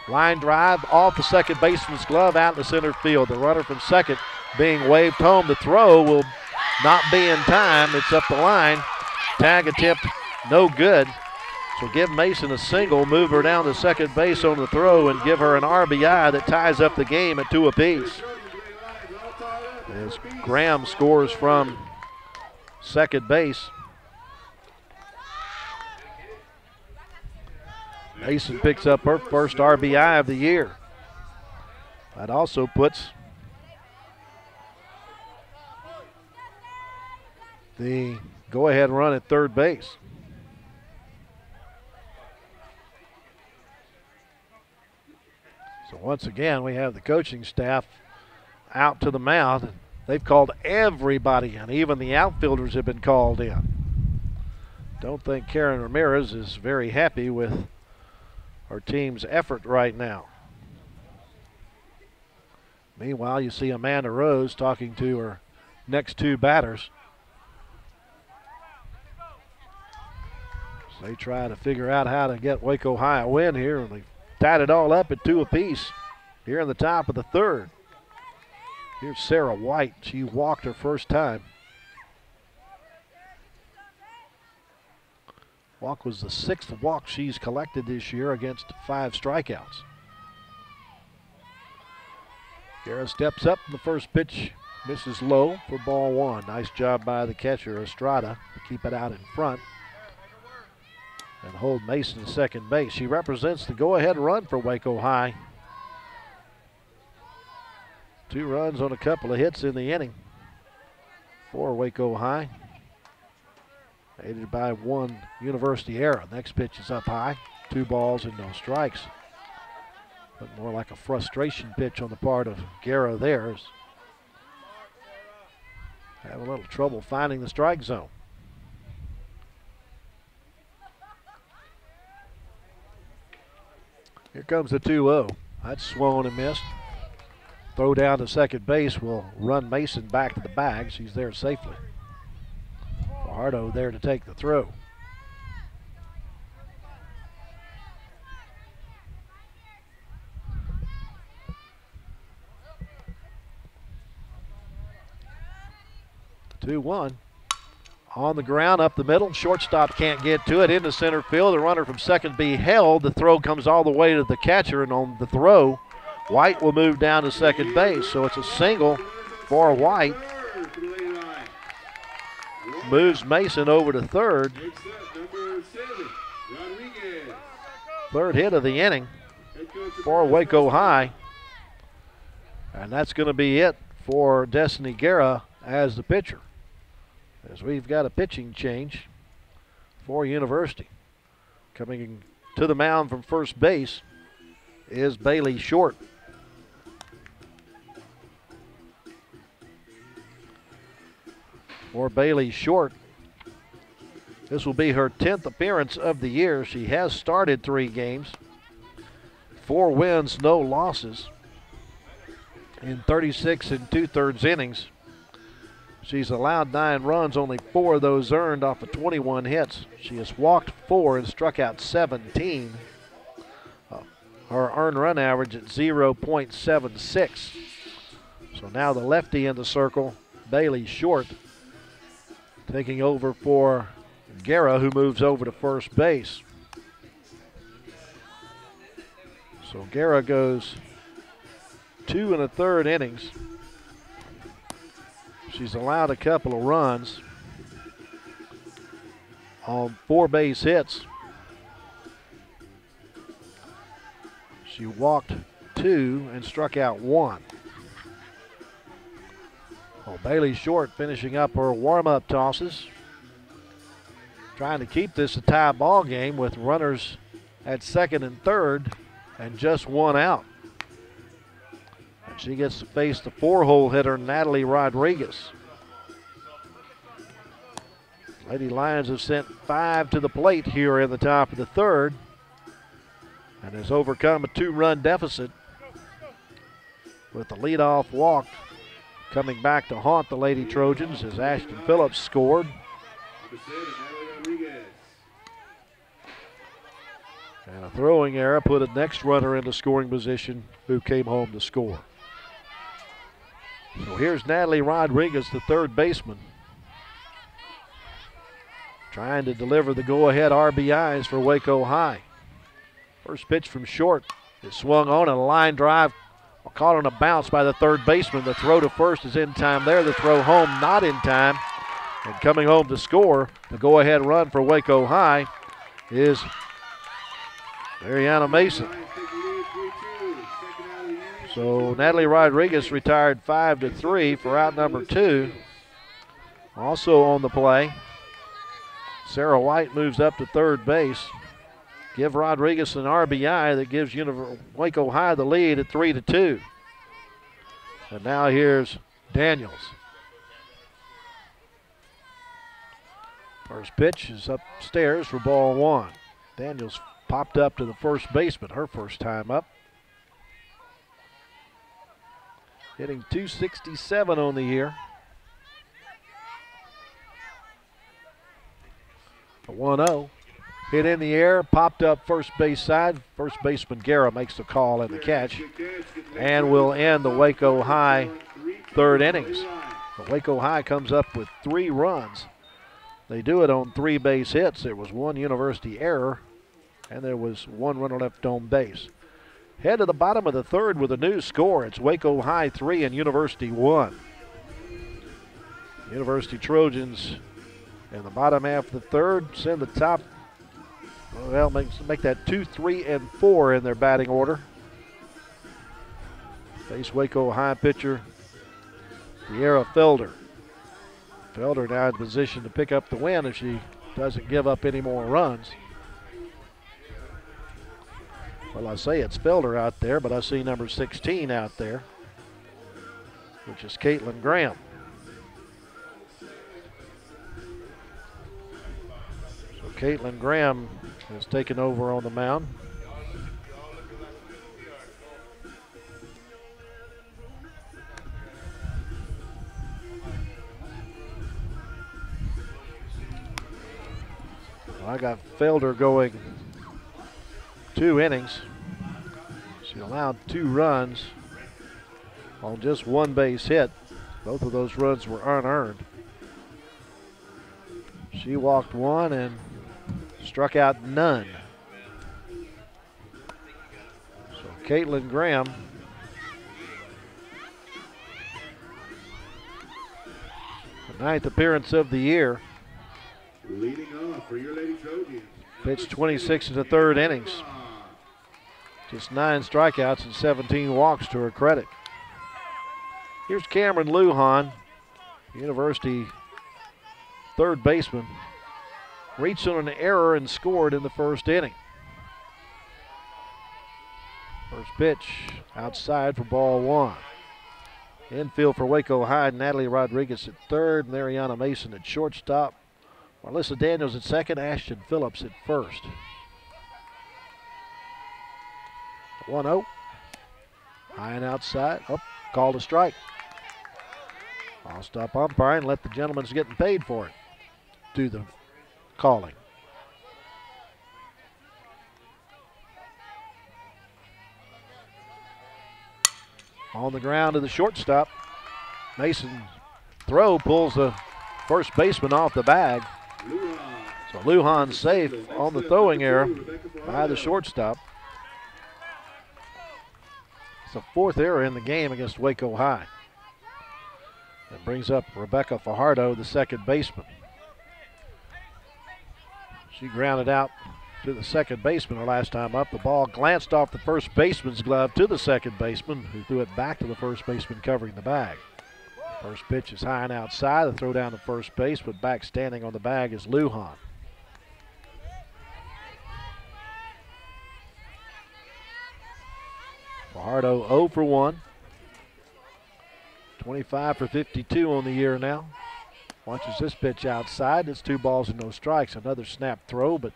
Line drive off the second baseman's glove out in the center field. The runner from second being waved home. The throw will not be in time. It's up the line. Tag attempt no good. So give Mason a single, move her down to second base on the throw, and give her an RBI that ties up the game at 2 apiece. As Graham scores from second base. Mason picks up her first RBI of the year. That also puts the go-ahead run at third base. So once again, we have the coaching staff out to the mound. They've called everybody, and even the outfielders have been called in. Don't think Karen Ramirez is very happy with her team's effort right now. Meanwhile, you see Amanda Rose talking to her next 2 batters. So they try to figure out how to get Waco High a win here, and they've tied it all up at 2 apiece here in the top of the third. Here's Sarah White. She walked her first time. Walk was the 6th walk she's collected this year against 5 strikeouts. Guerra steps up, and the first pitch misses low for ball 1. Nice job by the catcher, Estrada, to keep it out in front and hold Mason to second base. She represents the go-ahead run for Waco High. 2 runs on a couple of hits in the inning for Waco High, aided by 1 University error. Next pitch is up high. 2 balls and no strikes. But more like a frustration pitch on the part of Guerra there. Have a little trouble finding the strike zone. Here comes the 2-0. That's swung and missed. Throw down to second base will run Mason back to the bag. She's there safely. Fajardo there to take the throw. The 2-1. On the ground, up the middle. Shortstop can't get to it. Into center field. The runner from second be held. The throw comes all the way to the catcher, and on the throw, White will move down to second base. So it's a single for White. Moves Mason over to third. Third hit of the inning for Waco High. And that's going to be it for Destiny Guerra as the pitcher, as we've got a pitching change for University. Coming to the mound from first base is Bailey Short. For Bailey Short, this will be her 10th appearance of the year. She has started 3 games, 4 wins, no losses in 36 2/3 innings. She's allowed 9 runs, only 4 of those earned off of 21 hits. She has walked 4 and struck out 17. Her earned run average at 0.76. So now the lefty in the circle, Bailey Short, taking over for Guerra, who moves over to first base. So Guerra goes 2 1/3 innings. She's allowed a couple of runs on 4 base hits. She walked 2 and struck out 1. Well, Bailey Short finishing up her warm-up tosses, trying to keep this a tie ball game with runners at second and third and just 1 out. And she gets to face the 4-hole hitter, Natalie Rodriguez. Lady Lions have sent 5 to the plate here in the top of the third and has overcome a 2-run deficit with the leadoff walk coming back to haunt the Lady Trojans as Ashton Phillips scored. And a throwing error put a next runner into scoring position who came home to score. So here's Natalie Rodriguez, the third baseman, trying to deliver the go-ahead RBIs for Waco High. First pitch from Short is swung on, and a line drive caught on a bounce by the third baseman. The throw to first is in time there. The throw home not in time. And coming home to score, the go-ahead run for Waco High is Mariana Mason. So Natalie Rodriguez retired 5-3 for out number 2. Also on the play, Sarah White moves up to third base. Give Rodriguez an RBI that gives Waco High the lead at 3-2. And now here's Daniels. First pitch is upstairs for ball 1. Daniels popped up to the first baseman, her first time up. Hitting .267 on the year. A 1-0. Hit in the air, popped up first base side. First baseman Guerra makes the call and the catch, and will end the Waco High third innings. But Waco High comes up with 3 runs. They do it on 3 base hits. There was 1 University error, and there was 1 runner left on base. Head to the bottom of the third with a new score. It's Waco High 3 and University 1. University Trojans in the bottom half of the third send the top. Well, make that 2, 3, and 4 in their batting order. face Waco High pitcher Tierra Felder. Felder now in position to pick up the win if she doesn't give up any more runs. Well, I say it's Felder out there, but I see number 16 out there, which is Caitlin Graham. So Caitlin Graham has taken over on the mound. I got Felder going 2 innings. She allowed 2 runs on just 1 base hit. Both of those runs were unearned. She walked 1 and struck out none. So Caitlin Graham the 9th appearance of the year. Leading off for your Lady Trojans. Pitched 26 in the 3rd innings. Just 9 strikeouts and 17 walks to her credit. Here's Cameron Lujan, University 3rd baseman. Reached on an error and scored in the 1st inning. First pitch outside for ball 1. Infield for Waco High, Natalie Rodriguez at 3rd, Mariana Mason at shortstop. Marlissa Daniels at 2nd, Ashton Phillips at 1st. 1-0. High and outside. Oh, called a strike. I'll stop umpiring and let the gentleman's getting paid for it do the calling. On the ground to the shortstop. Mason throw pulls the first baseman off the bag. So Lujan safe on the throwing error by the shortstop. It's the 4th error in the game against Waco High. That brings up Rebecca Fajardo, the 2nd baseman. She grounded out to the 2nd baseman her last time up. The ball glanced off the first baseman's glove to the 2nd baseman, who threw it back to the first baseman covering the bag. First pitch is high and outside. The throw down to first base, but back standing on the bag is Lujan. Fajardo 0 for 1. 25 for 52 on the year now. Watches this pitch outside. It's 2 balls and no strikes. Another snap throw, but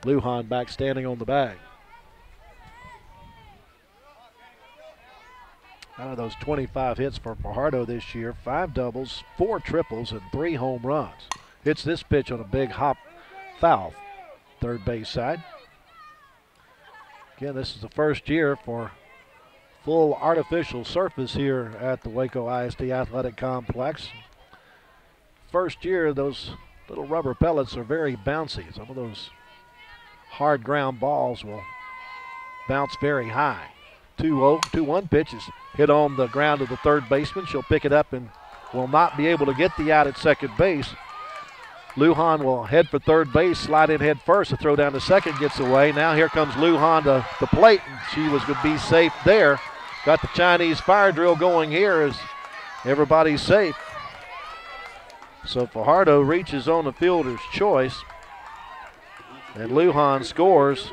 Lujan back standing on the bag. Out of those 25 hits for Fajardo this year, 5 doubles, 4 triples, and 3 home runs. Hits this pitch on a big hop foul, 3rd base side. Again, this is the first year for full artificial surface here at the Waco ISD Athletic Complex. First year, those little rubber pellets are very bouncy. Some of those hard ground balls will bounce very high. 2-0, 2-1 pitch is hit on the ground of the 3rd baseman. She'll pick it up and will not be able to get the out at 2nd base. Lujan will head for 3rd base, slide in head first. The throw down to 2nd gets away. Now here comes Lujan to the plate, and she was going to be safe there. Got the Chinese fire drill going here as everybody's safe. So Fajardo reaches on the fielder's choice, and Lujan scores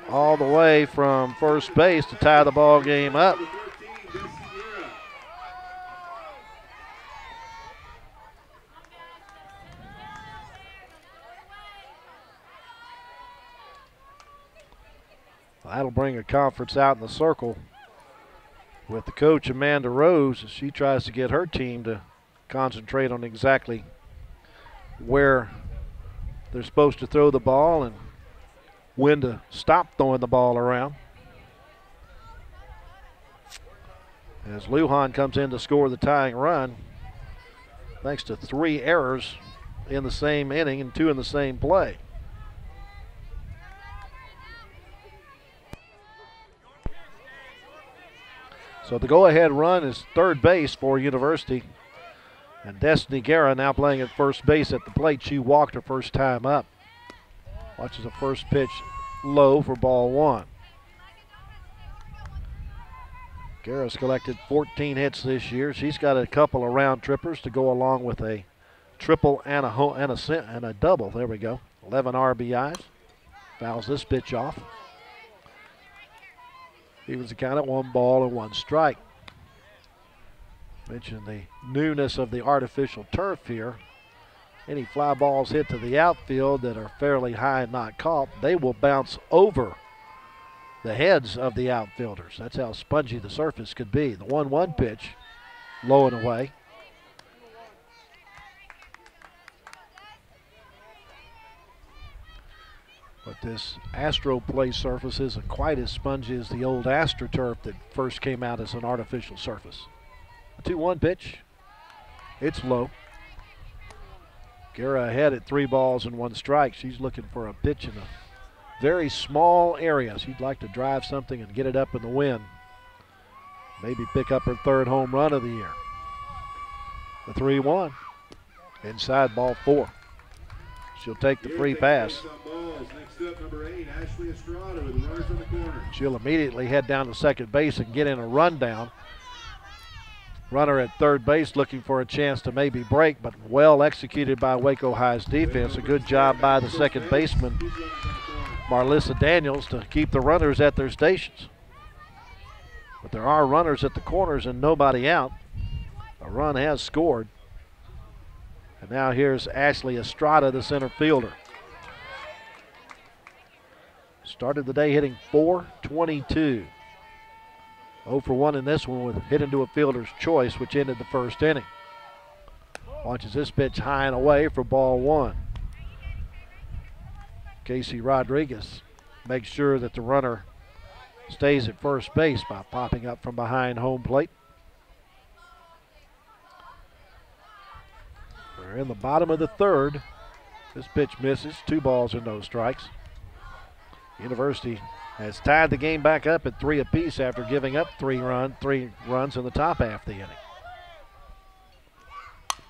all the way from first base to tie the ball game up. That'll bring a conference out in the circle with the coach, Amanda Rose, as she tries to get her team to concentrate on exactly where they're supposed to throw the ball and when to stop throwing the ball around. As Lujan comes in to score the tying run, thanks to 3 errors in the same inning and 2 in the same play. So the go-ahead run is 3rd base for University. And Destiny Guerra now playing at first base at the plate. She walked her first time up. Watches the first pitch low for ball 1. Guerra's collected 14 hits this year. She's got a couple of round trippers to go along with a triple and a double. There we go. 11 RBIs. Fouls this pitch off. Evens the count at 1 ball and 1 strike. Mentioned the newness of the artificial turf here. Any fly balls hit to the outfield that are fairly high and not caught, they will bounce over the heads of the outfielders. That's how spongy the surface could be. The 1-1 pitch, low and away. But this Astro play surface isn't quite as spongy as the old AstroTurf that first came out as an artificial surface. The 2-1 pitch, it's low. Guerra ahead at 3 balls and 1 strike. She's looking for a pitch in a very small area. She'd like to drive something and get it up in the wind. Maybe pick up her 3rd home run of the year. The 3-1. Inside, ball 4. She'll take the free pass. Next up, number 8, Ashley Estrada with the runners on the corner. She'll immediately head down to second base and get in a rundown. Runner at third base looking for a chance to maybe break, but well executed by Waco High's defense. A good job by the second baseman, Marlissa Daniels, to keep the runners at their stations. But there are runners at the corners and nobody out. A run has scored. And now here's Ashley Estrada, the center fielder. Started the day hitting .422. 0 for 1 in this one with hit into a fielder's choice, which ended the first inning. Watches this pitch high and away for ball 1. Casey Rodriguez makes sure that the runner stays at first base by popping up from behind home plate. We're in the bottom of the 3rd. This pitch misses. 2 balls and no strikes. University has tied the game back up at 3 apiece after giving up 3 runs in the top half of the inning.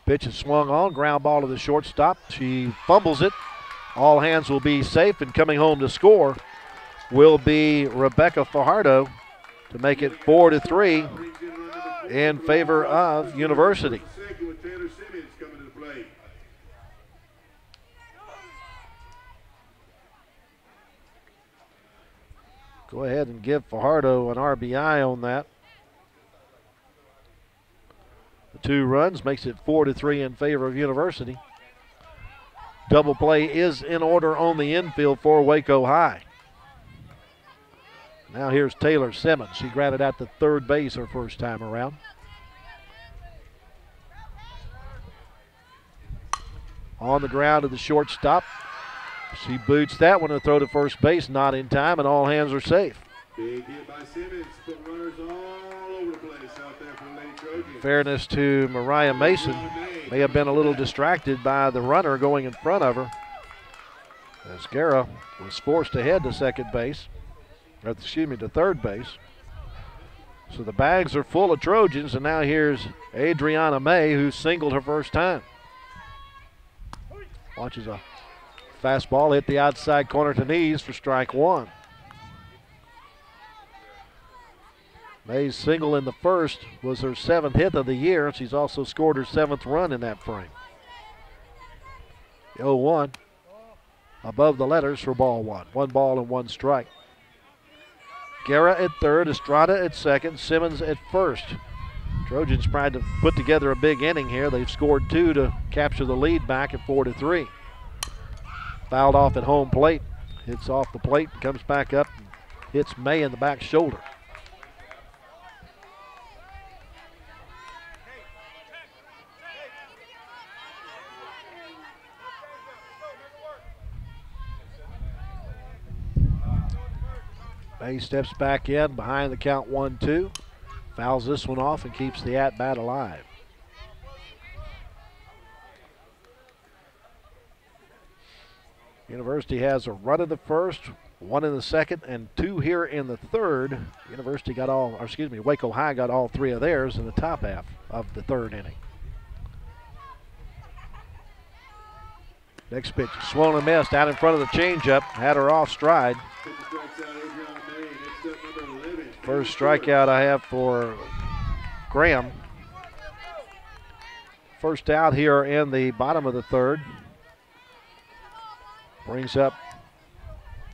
Pitch is swung on, ground ball to the shortstop. She fumbles it. All hands will be safe, and coming home to score will be Rebecca Fajardo to make it 4-3 in favor of University. Go ahead and give Fajardo an RBI on that. The 2 runs makes it 4-3 in favor of University. Double play is in order on the infield for Waco High. Now here's Taylor Simmons. She grounded out to third base her first time around. On the ground to the shortstop. She boots that one to throw to first base, not in time, and all hands are safe. Big hit by Simmons, put runners all over the place out there for the Lady Trojans. Fairness to Mariah Mason, may have been a little distracted by the runner going in front of her, as Guerra was forced to head to second base, or excuse me, to third base. So the bags are full of Trojans, and now here's Adriana May, who singled her first time. Watches a fastball hit the outside corner to knees for strike 1. May's single in the first was her 7th hit of the year, and she's also scored her 7th run in that frame. 0-1 above the letters for ball 1. 1 ball and 1 strike. Guerra at third, Estrada at second, Simmons at first. Trojans tried to put together a big inning here. They've scored 2 to capture the lead back at 4-3. Fouled off at home plate. Hits off the plate and comes back up and hits May in the back shoulder. May steps back in behind the count 1-2. Fouls this one off and keeps the at-bat alive. University has a run in the first, 1 in the second, and 2 here in the third. University got all, or excuse me, Waco High got all 3 of theirs in the top half of the 3rd inning. Next pitch, swung and missed out in front of the changeup, had her off stride. First strikeout I have for Graham. First out here in the bottom of the third. Brings up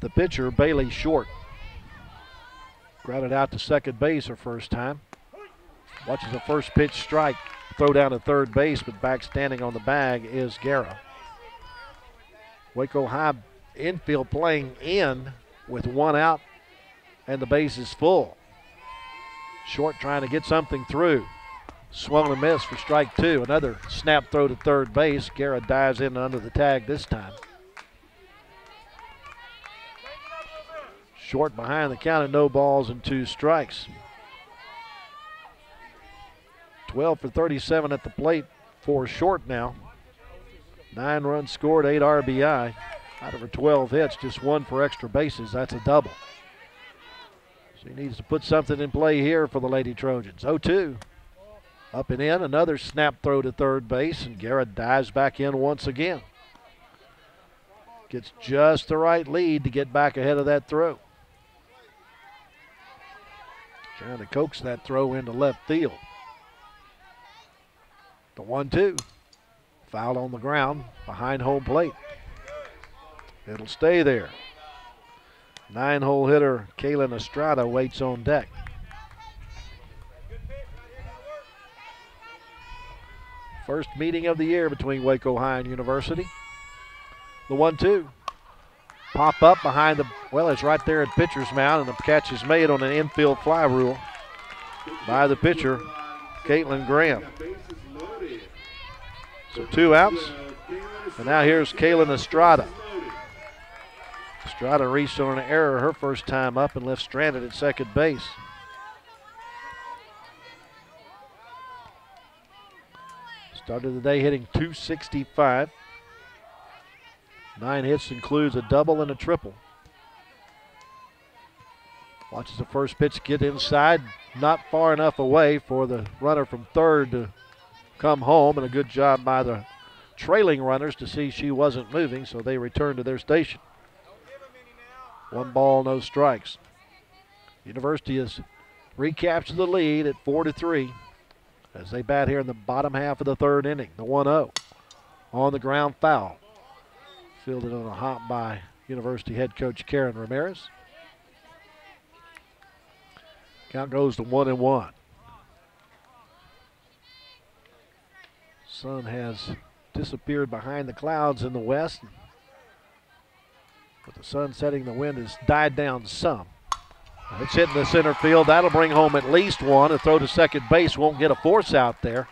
the pitcher, Bailey Short. Grounded out to second base her first time. Watches the first pitch strike. Throw down to third base, but back standing on the bag is Guerra. Waco High infield playing in with one out and the base is full. Short trying to get something through. Swung and missed for strike two. Another snap throw to third base. Guerra dives in under the tag this time. Short behind the count and no balls and 2 strikes. 12 for 37 at the plate for Short now. 9 runs scored, 8 RBI. Out of her 12 hits, just 1 for extra bases. That's a double. So he needs to put something in play here for the Lady Trojans. 0-2. Up and in, another snap throw to third base, and Guerra dives back in once again. Gets just the right lead to get back ahead of that throw. Trying to coax that throw into left field. The 1-2. Foul on the ground behind home plate. It'll stay there. 9-hole hitter Kaylin Estrada waits on deck. First meeting of the year between Waco High and University. The 1-2. Pop up behind the, well, it's right there at pitcher's mound, and the catch is made on an infield fly rule by the pitcher, Caitlin Graham. So 2 outs, and now here's Kaylin Estrada. Estrada reached on an error her first time up and left stranded at second base. Started the day hitting .265. 9 hits includes a double and a triple. Watches the first pitch get inside, not far enough away for the runner from third to come home, and a good job by the trailing runners to see she wasn't moving, so they return to their station. 1 ball, no strikes. University has recaptured the lead at 4-3 as they bat here in the bottom half of the third inning. The 1-0 on the ground, foul. Fielded on a hop by University head coach Karen Ramirez. Count goes to 1-1. Sun has disappeared behind the clouds in the west. With the sun setting, the wind has died down some. It's hitting the center field. That'll bring home at least 1. A throw to second base won't get a force out there.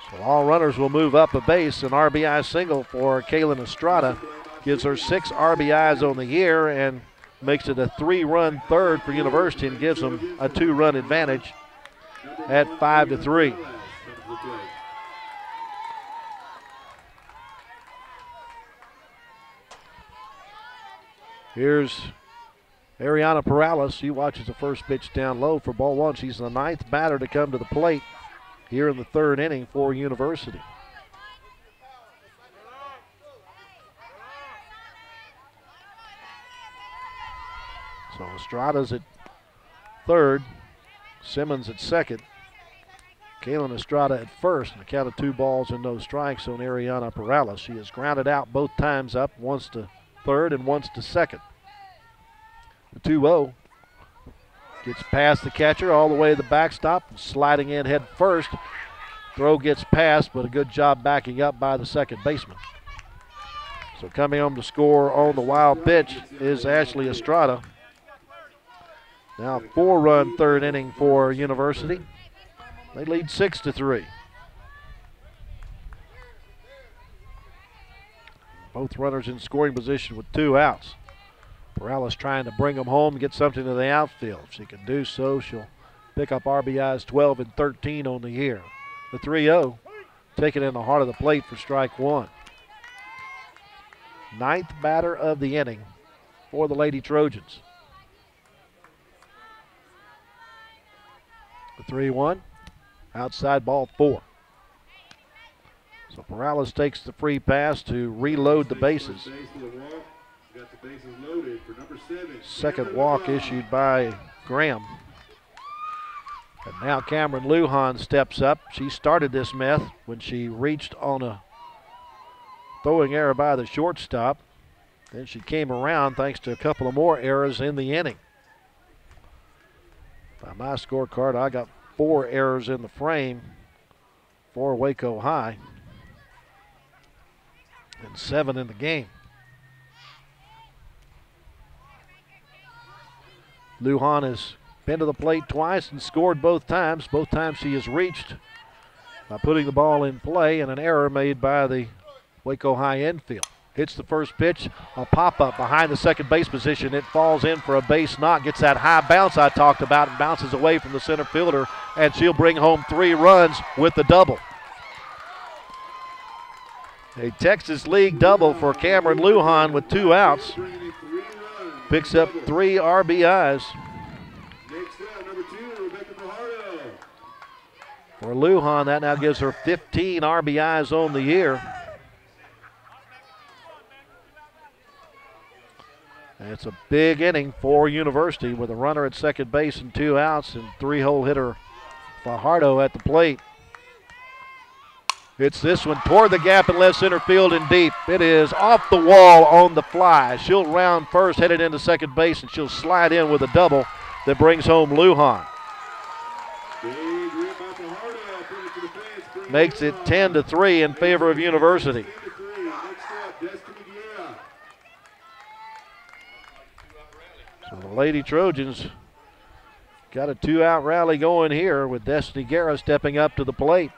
So all runners will move up a base. An RBI single for Kaylin Estrada gives her 6 RBIs on the year and makes it a 3-run third for University and gives them a 2-run advantage at 5-3. Here's Ariana Perales. She watches the first pitch down low for ball 1. She's the 9th batter to come to the plate here in the third inning for University. So Estrada's at third, Simmons at second, Kaylin Estrada at first, and a count of 2 balls and no strikes on Ariana Perales. She has grounded out both times up, once to third and once to second. The 2-0 gets past the catcher all the way to the backstop, and sliding in head first. Throw gets past, but a good job backing up by the second baseman. So coming home to score on the wild pitch is Ashley Estrada. Now 4-run third inning for University. They lead 6-3. Both runners in scoring position with 2 outs. Perales trying to bring them home and get something to the outfield. If she can do so, she'll pick up RBIs 12 and 13 on the year. The 3-0 taken in the heart of the plate for strike 1. 9th batter of the inning for the Lady Trojans. The 3-1, outside ball 4. So Perales takes the free pass to reload the bases. Second walk issued by Graham. And now Cameron Lujan steps up. She started this mess when she reached on a throwing error by the shortstop. Then she came around thanks to a couple of more errors in the inning. By my scorecard, I got 4 errors in the frame for Waco High and 7 in the game. Lujan has been to the plate twice and scored both times. Both times she has reached by putting the ball in play, and an error made by the Waco High infield. Hits the first pitch, a pop-up behind the second base position. It falls in for a base knock, gets that high bounce I talked about, and bounces away from the center fielder, and she'll bring home 3 runs with the double. A Texas League double for Cameron Lujan with 2 outs. Picks up 3 RBIs. For Lujan, that now gives her 15 RBIs on the year. And it's a big inning for University with a runner at second base and 2 outs, and 3-hole hitter Fajardo at the plate. It's this one toward the gap in left center field and deep. It is off the wall on the fly. She'll round first, headed into second base, and she'll slide in with a double that brings home Lujan. Makes it 10-3 in favor of University. So the Lady Trojans got a 2-out rally going here with Destiny Guerra stepping up to the plate.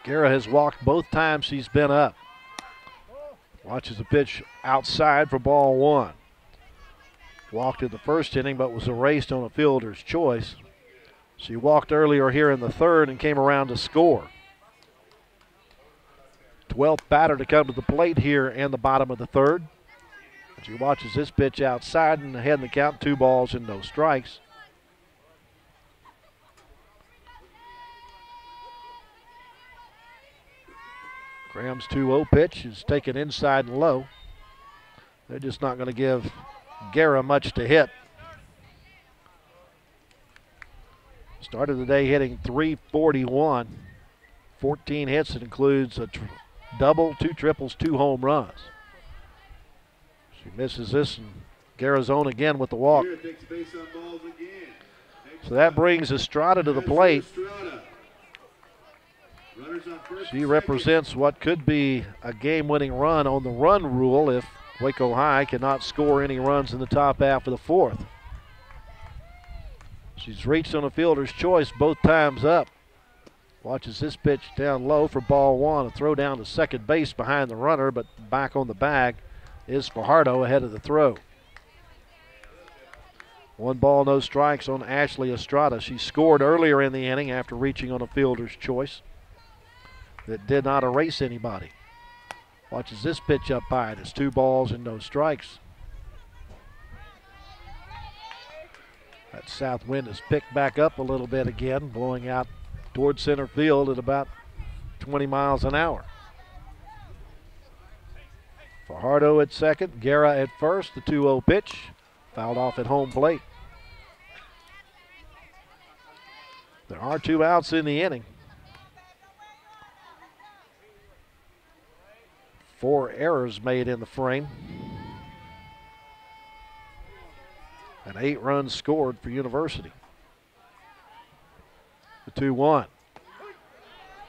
Guerra has walked both times she's been up. Watches the pitch outside for ball 1. Walked in the first inning but was erased on a fielder's choice. She walked earlier here in the third and came around to score. 12th batter to come to the plate here in the bottom of the third. She watches this pitch outside and ahead in the count, 2 balls and no strikes. Graham's 2-0 pitch is taken inside and low. They're just not going to give Guerra much to hit. Started the day hitting .341. 14 hits. It includes a double, 2 triples, 2 home runs. She misses this, and Guerra's on again with the walk. So that brings Estrada to the plate. She represents what could be a game-winning run on the run rule if Waco High cannot score any runs in the top half of the 4th. She's reached on a fielder's choice both times up. Watches this pitch down low for ball 1. A throw down to second base behind the runner, but back on the bag is Fajardo ahead of the throw. 1 ball, no strikes on Ashley Estrada. She scored earlier in the inning after reaching on a fielder's choice that did not erase anybody. Watches this pitch up high. It's 2 balls and no strikes. That south wind has picked back up a little bit again, blowing out toward center field at about 20 miles an hour. Fajardo at second, Guerra at first. The 2-0 pitch, fouled off at home plate. There are 2 outs in the inning. 4 errors made in the frame. And 8 runs scored for University. The 2-1.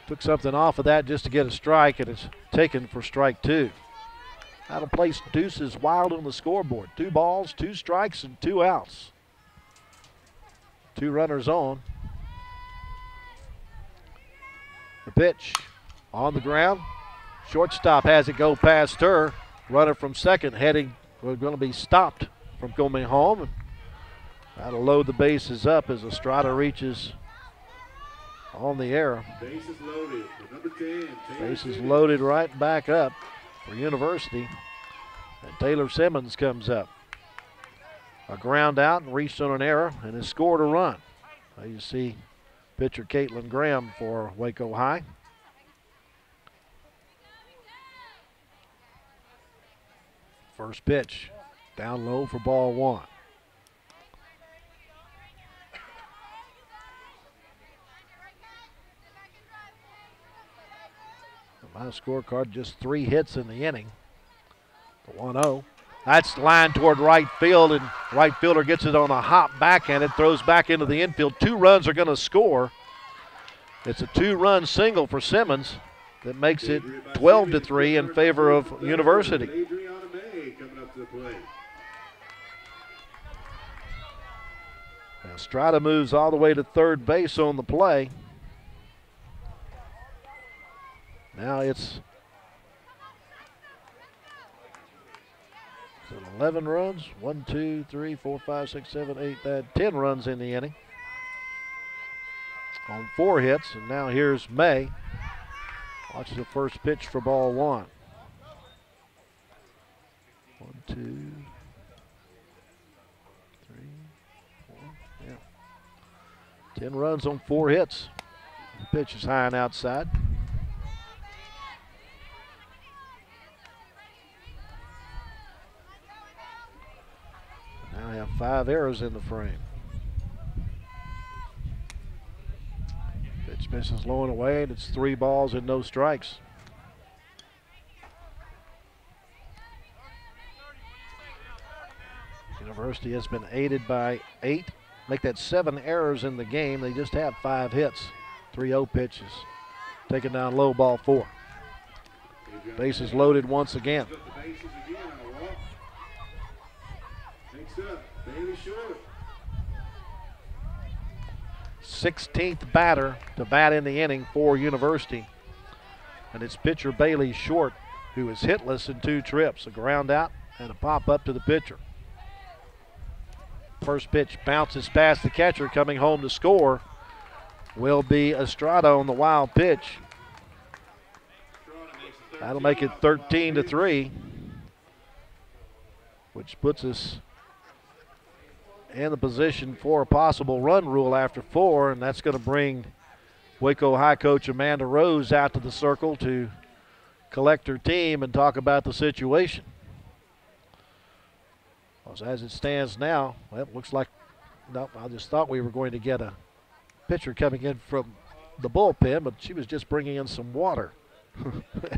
Took something off of that just to get a strike, and it's taken for strike 2. Out of place, Deuces Wild on the scoreboard. 2 balls, 2 strikes, and 2 outs. 2 runners on. The pitch on the ground. Shortstop has it go past her. Runner from second heading, we're going to be stopped from coming home. That'll load the bases up as Estrada reaches on the air. Bases loaded. Number 10. Bases loaded right back up for University. And Taylor Simmons comes up. A ground out and reached on an error and has scored a run. You see pitcher Caitlin Graham for Waco High. First pitch down low for ball 1. My scorecard, just 3 hits in the inning. The 1-0. That's lined toward right field, and right fielder gets it on a hop backhand. It throws back into the infield. 2 runs are going to score. It's a 2-run single for Simmons that makes it 12-3 in favor of University. Now Strada moves all the way to third base on the play. Now it's 11 runs. 1, 2, 3, 4, 5, 6, 7, 8, 9, 10 runs in the inning on 4 hits. And now here's May. Watch the first pitch for ball 1. 1, 2, 3, 4. Yeah. 10 runs on 4 hits. The pitch is high and outside. Now I have 5 errors in the frame. Pitch misses low and away, and it's 3 balls and no strikes. University has been aided by 8. Make that 7 errors in the game. They just have 5 hits. 3-0 pitches. Taken down low, ball 4. Bases loaded once again. 16th batter to bat in the inning for University. And it's pitcher Bailey Short, who is hitless in 2 trips. A ground out and a pop up to the pitcher. First pitch bounces past the catcher. Coming home to score will be Estrada on the wild pitch. That'll make it 13-3, which puts us in the position for a possible run rule after 4, and that's going to bring Waco High coach Amanda Rose out to the circle to collect her team and talk about the situation. Because as it stands now, well, it looks like, no, I just thought we were going to get a pitcher coming in from the bullpen, but she was just bringing in some water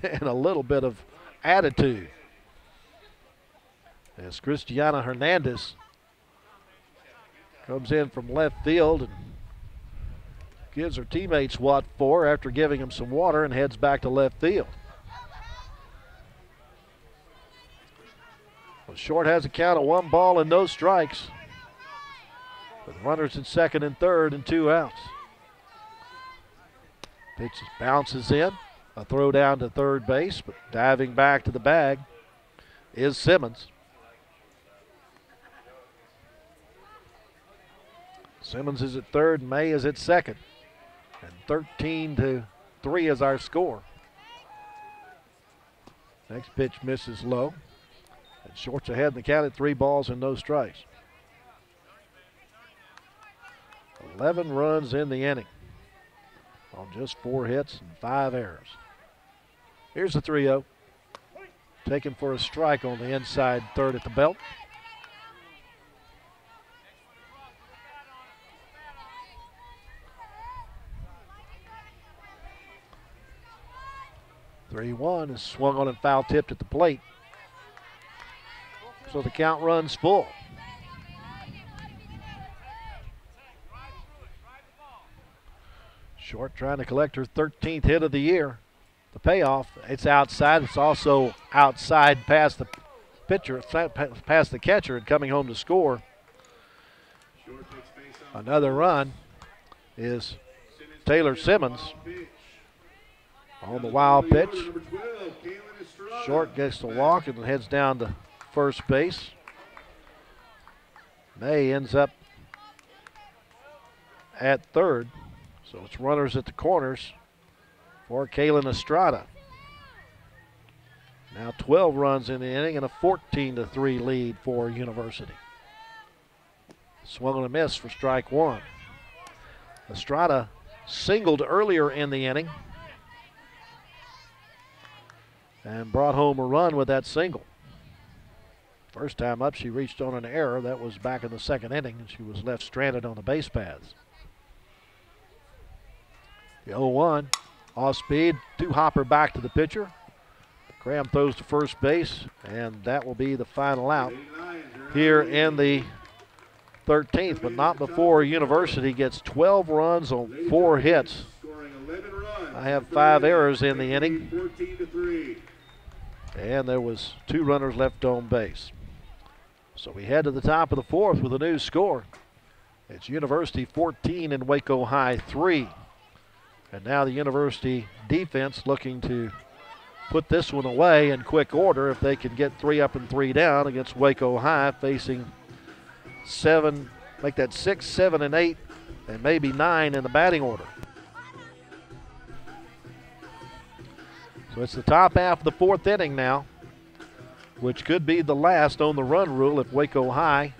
and a little bit of attitude. As Cristiana Hernandez comes in from left field and gives her teammates what for after giving them some water and heads back to left field. Well, Short has a count of 1 ball and no strikes, with runners at second and third and 2 outs. Pitch bounces in, a throw down to third base, but diving back to the bag is Simmons. Simmons is at third, May is at second. And 13-3 is our score. Next pitch misses low. And Short's ahead in the count at 3 balls and no strikes. 11 runs in the inning on just 4 hits and 5 errors. Here's the 3-0. Taken for a strike on the inside third at the belt. (3-1) is swung on and foul tipped at the plate. So the count runs full. Short trying to collect her 13th hit of the year. The payoff, it's outside. It's also outside past the pitcher, past the catcher, and coming home to score. Another run is Taylor Simmons on the wild pitch. Short gets the walk and heads down to first base. May ends up at third. So it's runners at the corners for Kaylin Estrada. Now 12 runs in the inning and a 14-3 lead for University. Swung and a miss for strike 1. Estrada singled earlier in the inning and brought home a run with that single. First time up, she reached on an error. That was back in the second inning, and she was left stranded on the base paths. The 0-1 Off speed, two-hopper back to the pitcher. Graham throws to first base, and that will be the final out here in the 13th, but not before University gets 12 runs on 4 hits. I have 5 errors in the inning, and there was 2 runners left on base. So we head to the top of the 4th with a new score. It's University 14 and Waco High 3. And now the University defense looking to put this one away in quick order if they can get 3 up and 3 down against Waco High, facing 7, make that 6, 7, and 8, and maybe 9 in the batting order. So it's the top half of the 4th inning now, which could be the last on the run rule if Waco High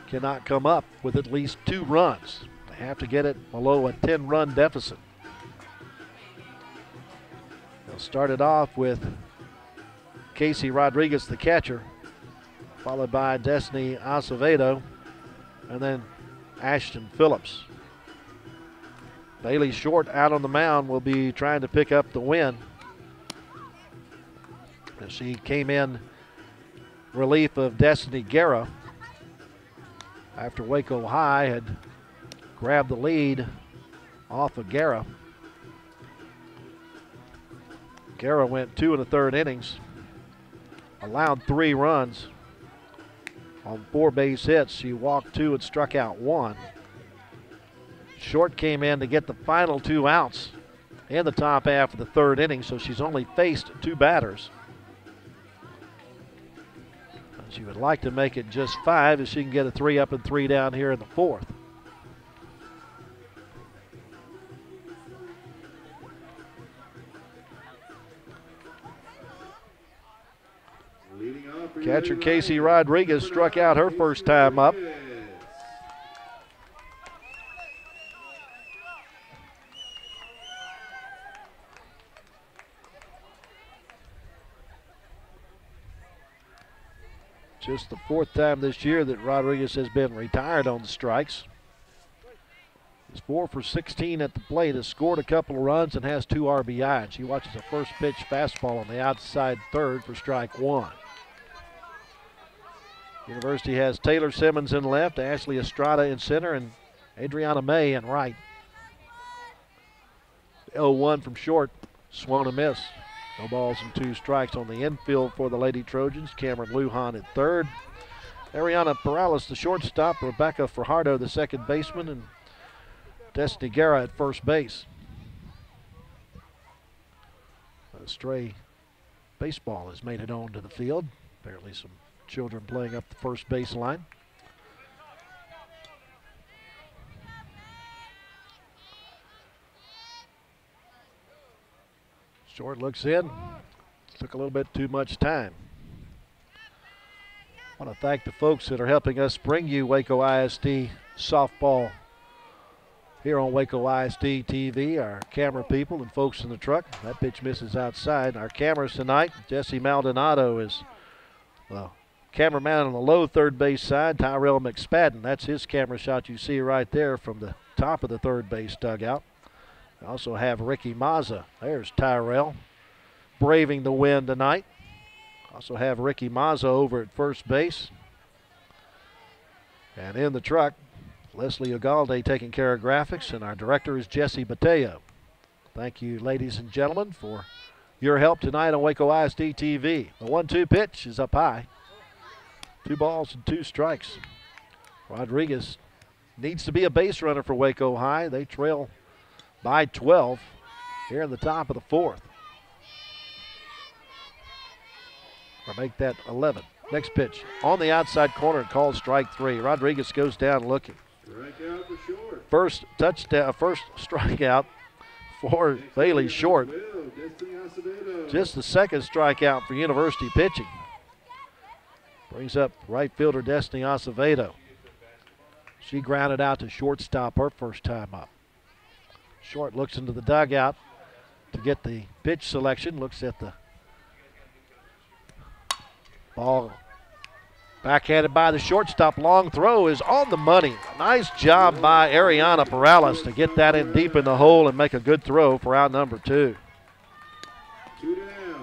cannot come up with at least 2 runs. They have to get it below a 10-run deficit. They'll start it off with Casey Rodriguez, the catcher, followed by Destiny Acevedo, and then Ashton Phillips. Bailey Short out on the mound will be trying to pick up the win. She came in relief of Destiny Guerra after Waco High had grabbed the lead off of Guerra. Guerra went 2 1/3 innings, allowed 3 runs on 4 base hits. She walked 2 and struck out 1. Short came in to get the final 2 outs in the top half of the 3rd inning, so she's only faced 2 batters. She would like to make it just 5 if she can get a 3 up and 3 down here in the 4th. Catcher Casey Rodriguez struck out her first time up. Just the 4th time this year that Rodriguez has been retired on the strikes. He's 4 for 16 at the plate, has scored a couple of runs and has 2 RBI. And she watches a first pitch fastball on the outside 3rd for strike 1. University has Taylor Simmons in left, Ashley Estrada in center, and Adriana May in right. 0-1 from Short, swung and miss. No balls and 2 strikes on the infield for the Lady Trojans. Cameron Lujan at 3rd. Ariana Perales, the shortstop. Rebecca Fajardo, the second baseman. And Destiny Guerra at first base. A stray baseball has made it onto the field. Apparently some children playing up the first base line. Short looks in. Took a little bit too much time. I want to thank the folks that are helping us bring you Waco ISD softball here on Waco ISD TV. Our camera people and folks in the truck. That pitch misses outside. Our cameras tonight, Jesse Maldonado is the cameraman on the low 3rd base side. Tyrell McSpadden, that's his camera shot you see right there from the top of the 3rd base dugout. We also have Ricky Mazza. There's Tyrell braving the wind tonight. Also have Ricky Mazza over at first base. And in the truck, Leslie Ugalde taking care of graphics, and our director is Jesse Bateo. Thank you, ladies and gentlemen, for your help tonight on Waco ISD TV. The 1-2 pitch is up high. 2 balls and 2 strikes. Rodriguez needs to be a base runner for Waco High. They trail by 12 here in the top of the 4th. Or make that 11. Next pitch on the outside corner, called strike 3. Rodriguez goes down looking. Strikeout for Short. First touchdown, first strikeout for Bailey Short. Just the 2nd strikeout for University pitching. Brings up right fielder Destiny Acevedo. She grounded out to shortstop her first time up. Short looks into the dugout to get the pitch selection. Looks at the ball Backhanded by the shortstop. Long throw is on the money. Nice job by Ariana Perales to get that in deep in the hole and make a good throw for out number 2.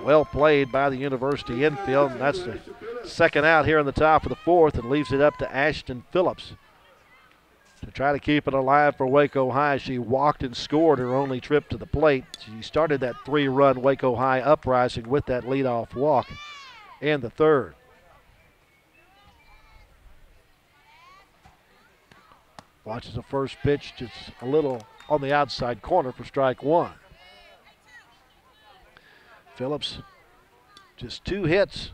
Well played by the University infield, and that's the second out here in the top of the 4th, and leaves it up to Ashton Phillips to try to keep it alive for Waco High. She walked and scored her only trip to the plate. She started that 3-run Waco High uprising with that leadoff walk in the 3rd. Watches the first pitch, just a little on the outside corner for strike 1. Phillips, just 2 hits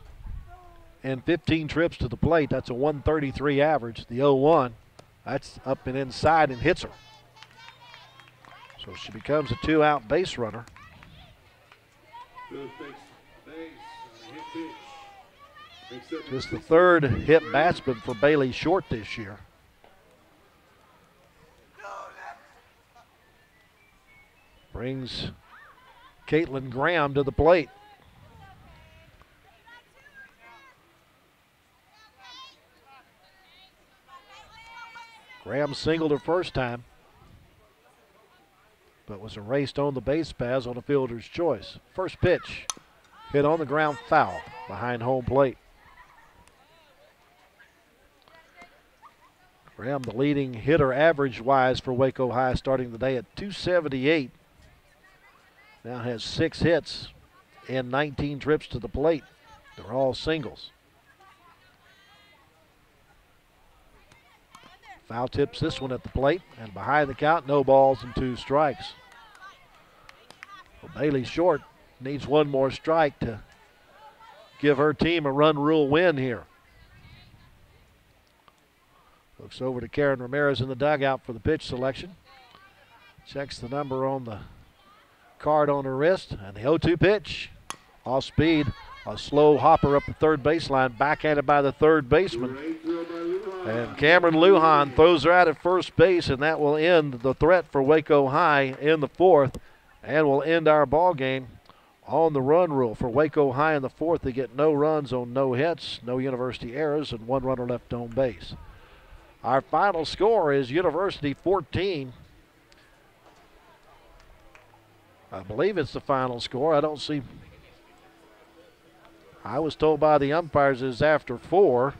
and 15 trips to the plate. That's a 133 average. The 0-1, that's up and inside and hits her. So she becomes a 2-out base runner. Just the 3rd hit batsman for Bailey Short this year. Brings Caitlin Graham to the plate. Graham singled her first time, but was erased on the base paths on a fielder's choice. First pitch, hit on the ground, foul behind home plate. Graham, the leading hitter average-wise for Waco High, starting the day at 278. Now has 6 hits and 19 trips to the plate. They're all singles. Foul tips this one at the plate, and behind the count, no balls and 2 strikes. Well, Bailey Short needs 1 more strike to give her team a run rule win here. Looks over to Karen Ramirez in the dugout for the pitch selection. Checks the number on the card on her wrist, and the 0-2 pitch. Off speed, a slow hopper up the third baseline, backhanded by the third baseman. And Cameron Lujan throws her out at first base, and that will end the threat for Waco High in the 4th, and will end our ball game on the run rule. For Waco High in the 4th, they get no runs on no hits, no University errors, and 1 runner left on base. Our final score is University 14. I believe it's the final score. I don't see. I was told by the umpires it's after 4,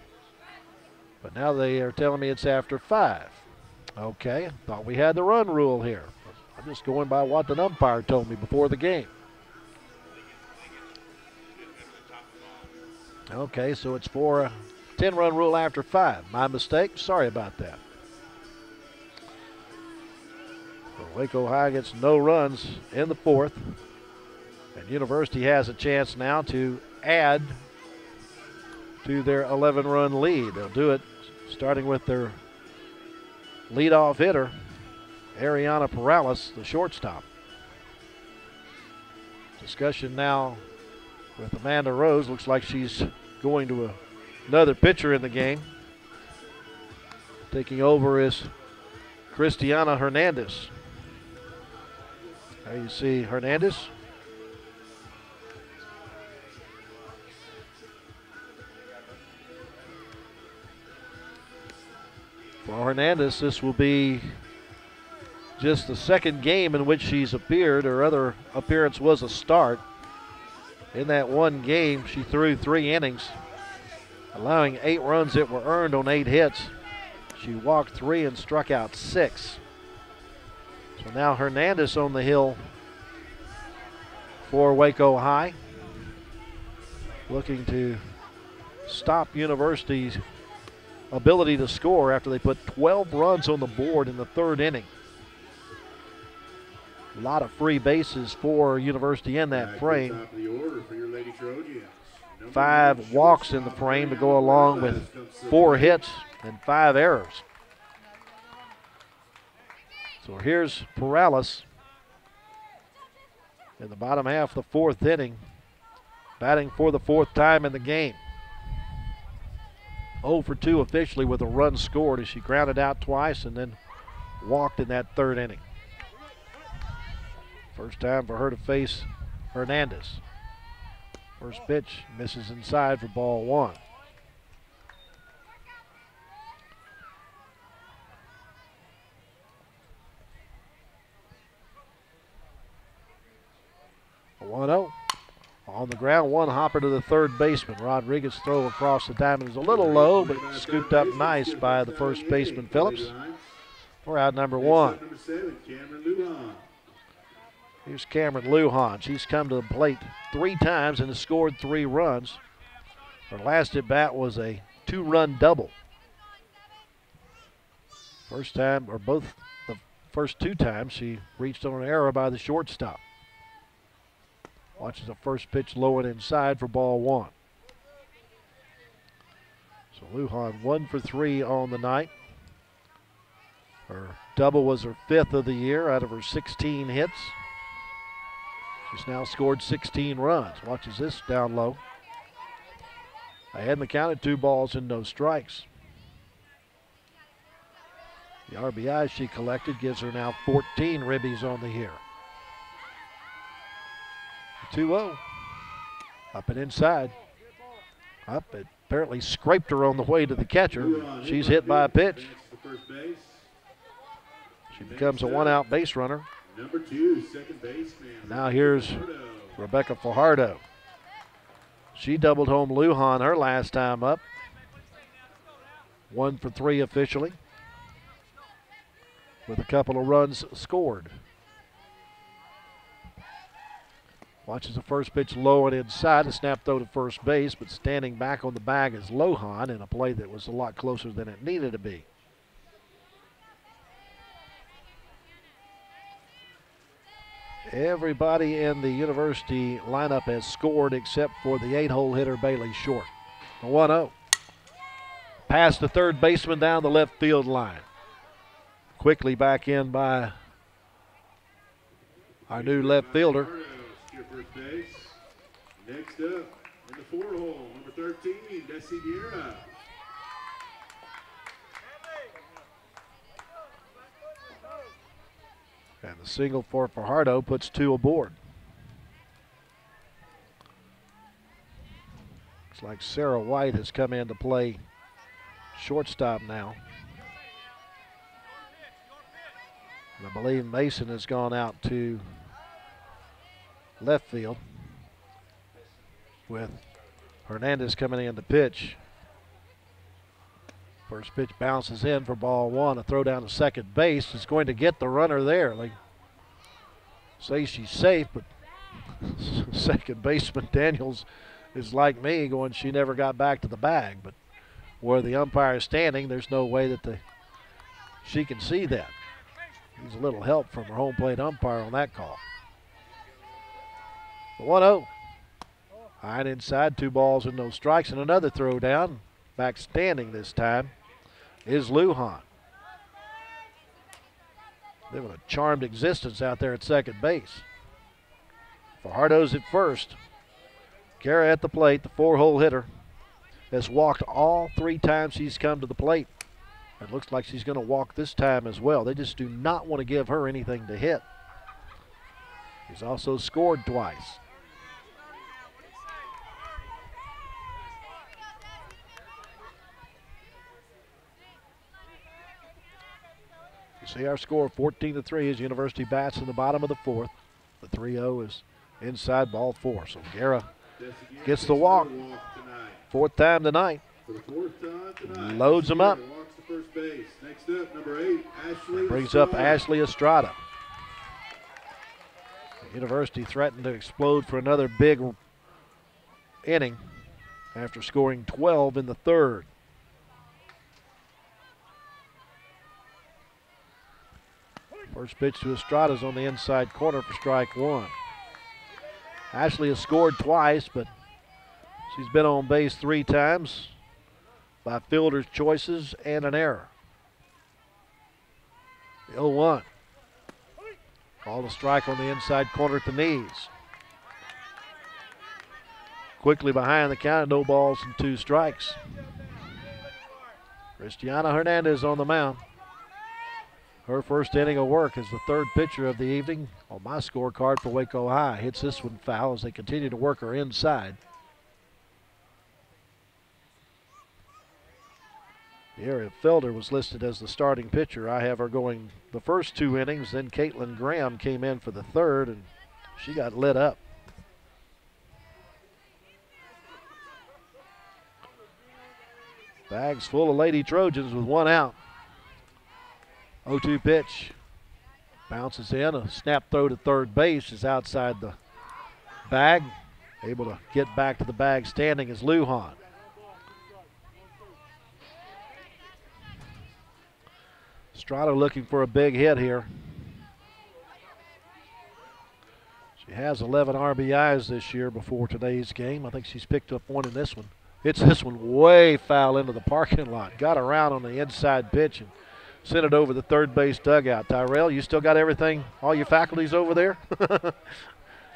but now they are telling me it's after 5. Okay, thought we had the run rule here. I'm just going by what the umpire told me before the game. Okay, so it's for a 10-run rule after 5. My mistake. Sorry about that. Waco High gets no runs in the 4th, and University has a chance now to add to their 11-run lead. They'll do it starting with their leadoff hitter, Ariana Perales, the shortstop. Discussion now with Amanda Rose. Looks like she's going to another pitcher in the game. Taking over is Cristiana Hernandez. There you see Hernandez. For Hernandez, this will be just the 2nd game in which she's appeared. Her other appearance was a start. In that 1 game, she threw 3 innings, allowing 8 runs that were earned on 8 hits. She walked 3 and struck out 6. So now Hernandez on the hill for Waco High, looking to stop University's ability to score after they put 12 runs on the board in the 3rd inning. A lot of free bases for University in that frame. 5 walks in the frame to go along with 4 hits and 5 errors. So here's Perales in the bottom half of the 4th inning, batting for the 4th time in the game. 0 for 2 officially with a run scored as she grounded out twice and then walked in that 3rd inning. First time for her to face Hernandez. First pitch misses inside for ball 1. 1-0. On the ground, one hopper to the third baseman. Rodriguez throw across the diamond is a little low, but scooped up nice by the first baseman, Phillips. For out number 1. Here's Cameron Lujan. She's come to the plate 3 times and has scored 3 runs. Her last at bat was a 2-run double. First time, or both the first 2 times, she reached on an error by the shortstop. Watches the first pitch low and inside for ball 1. So Lujan 1 for 3 on the night. Her double was her 5th of the year out of her 16 hits. She's now scored 16 runs. Watches this down low. Ahead in the count at 2 balls and no strikes. The RBI she collected gives her now 14 ribbies on the year. 2-0. Up and inside. Up, it apparently scraped her on the way to the catcher. She's hit by a pitch. She becomes a 1-out base runner. Number 2, second baseman. Now here's Rebecca Fajardo. She doubled home Lujan her last time up. 1 for 3 officially, with a couple of runs scored. Watches the first pitch low and inside. A snap throw to first base, but standing back on the bag is Lujan in a play that was a lot closer than it needed to be. Everybody in the University lineup has scored except for the 8-hole hitter Bailey Short. A 1-0. Past the third baseman down the left field line. Quickly back in by our new left fielder. First base. Next up in the 4-hole, number 13, Desi Vieira. And the single for Fajardo puts 2 aboard. Looks like Sarah White has come in to play shortstop now. And I believe Mason has gone out to left field, with Hernandez coming in to pitch. First pitch bounces in for ball 1. A throw down to second base is going to get the runner there. They say she's safe, but second baseman Daniels is like me, going, she never got back to the bag. But where the umpire is standing, there's no way that she can see that. Needs a little help from her home plate umpire on that call. 1-0. High and inside, 2 balls and no strikes, and another throw down. Back standing this time is Lujan. Living a charmed existence out there at second base. Fajardo's at first. Guerra at the plate, the 4-hole hitter, has walked all 3 times she's come to the plate. It looks like she's going to walk this time as well. They just do not want to give her anything to hit. She's also scored twice. You see our score 14-3 as University bats in the bottom of the 4th. The 3-0 is inside, ball 4. So Guerra gets the walk. 4th time tonight. Loads them up. Next up, number 8, Ashley brings up Ashley Estrada. The University threatened to explode for another big inning after scoring 12 in the 3rd. First pitch to Estrada's on the inside corner for strike 1. Ashley has scored twice, but she's been on base 3 times by fielder's choices and an error. The 0-1. Called a strike on the inside corner at the knees. Quickly behind the count, no balls and 2 strikes. Cristiana Hernandez on the mound. Her first inning of work as the 3rd pitcher of the evening on my scorecard for Waco High. Hits this one foul as they continue to work her inside. The area fielder was listed as the starting pitcher. I have her going the first 2 innings. Then Caitlin Graham came in for the 3rd, and she got lit up. Bags full of Lady Trojans with one out. 0-2 pitch. Bounces in. A snap throw to third base is outside the bag. Able to get back to the bag standing is Lujan. Estrada looking for a big hit here. She has 11 RBIs this year before today's game. I think she's picked up one in this one. Hits this one way foul into the parking lot. Got around on the inside pitch and sent it over the third base dugout. Tyrell, you still got everything, all your faculties over there?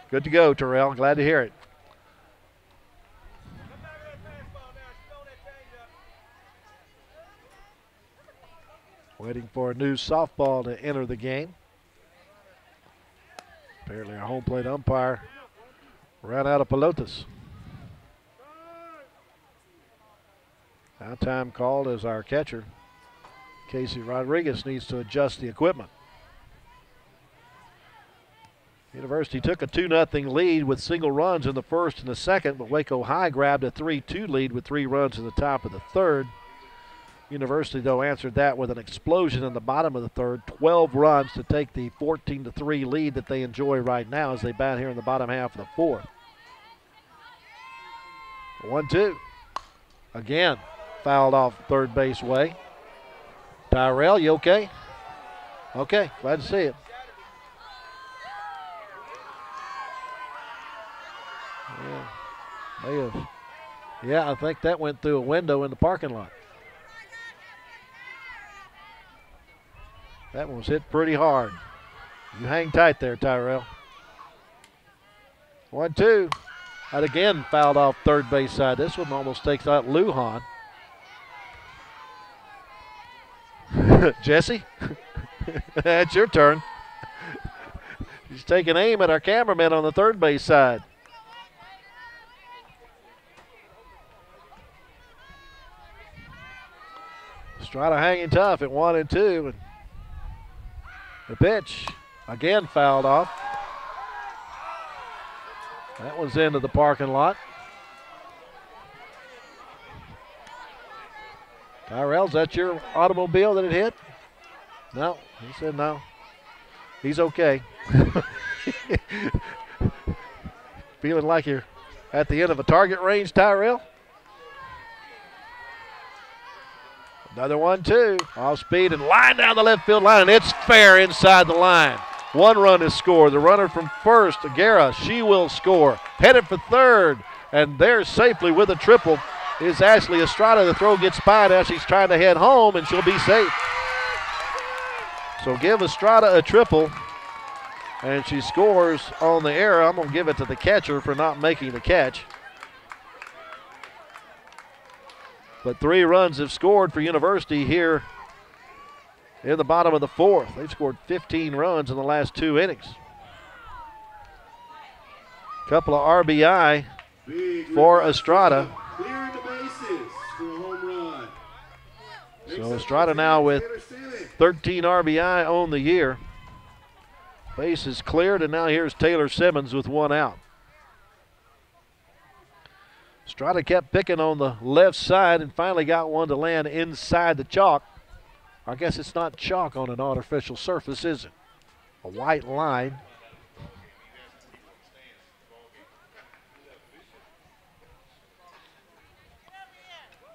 Good to go, Tyrell. Glad to hear it. Waiting for a new softball to enter the game. Apparently our home plate umpire ran out of pelotas. Now time called as our catcher, Casey Rodriguez, needs to adjust the equipment. University took a 2-0 lead with single runs in the first and the second, but Waco High grabbed a 3-2 lead with 3 runs in the top of the third. University, though, answered that with an explosion in the bottom of the third. 12 runs to take the 14-3 lead that they enjoy right now as they bat here in the bottom half of the fourth. 1-2. Again, fouled off third base way. Tyrell, you okay? Okay, glad to see it. Yeah, I think that went through a window in the parking lot. That one was hit pretty hard. You hang tight there, Tyrell. 1-2. That again fouled off third base side. This one almost takes out Lujan. Jesse, that's your turn. He's taking aim at our cameraman on the third base side. Estrada hanging tough at 1-2. And the pitch again fouled off. That one's into the parking lot. Tyrell, is that your automobile that it hit? No, he said no. He's okay. Feeling like you're at the end of a target range, Tyrell? Another 1-2. Off speed and line down the left field line, and it's fair inside the line. 1 run is scored. The runner from first, Aguera, she will score. Headed for third, and there safely with a triple is Ashley Estrada. The throw gets by now. She's trying to head home, and she'll be safe. So give Estrada a triple, and she scores on the error. I'm going to give it to the catcher for not making the catch. But 3 runs have scored for University here in the bottom of the fourth. They've scored 15 runs in the last 2 innings. Couple of RBI for Estrada. Clearing the bases for a home run. So Estrada now with 13 RBI on the year. Base is cleared, and now here's Taylor Simmons with 1 out. Estrada kept picking on the left side and finally got one to land inside the chalk. I guess it's not chalk on an artificial surface, is it? A white line.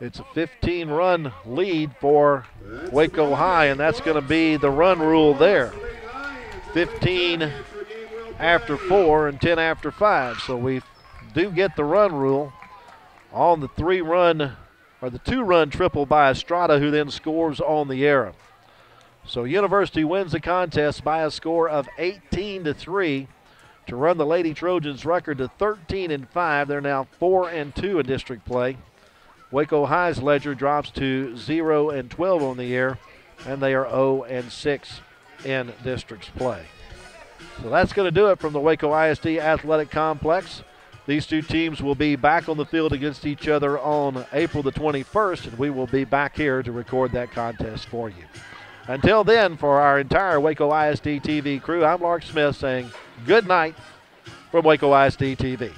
It's a 15-run lead for Waco High, and that's going to be the run rule there. 15 after 4 and 10 after 5. So we do get the run rule on the 3-run or the 2-run triple by Estrada, who then scores on the error. So University wins the contest by a score of 18-3 to run the Lady Trojans record to 13-5. They're now 4-2 in district play. Waco High's ledger drops to 0-12 on the year, and they are 0-6 in districts play. So that's going to do it from the Waco ISD Athletic Complex. These 2 teams will be back on the field against each other on April the 21st, and we will be back here to record that contest for you. Until then, for our entire Waco ISD TV crew, I'm Lark Smith saying good night from Waco ISD TV.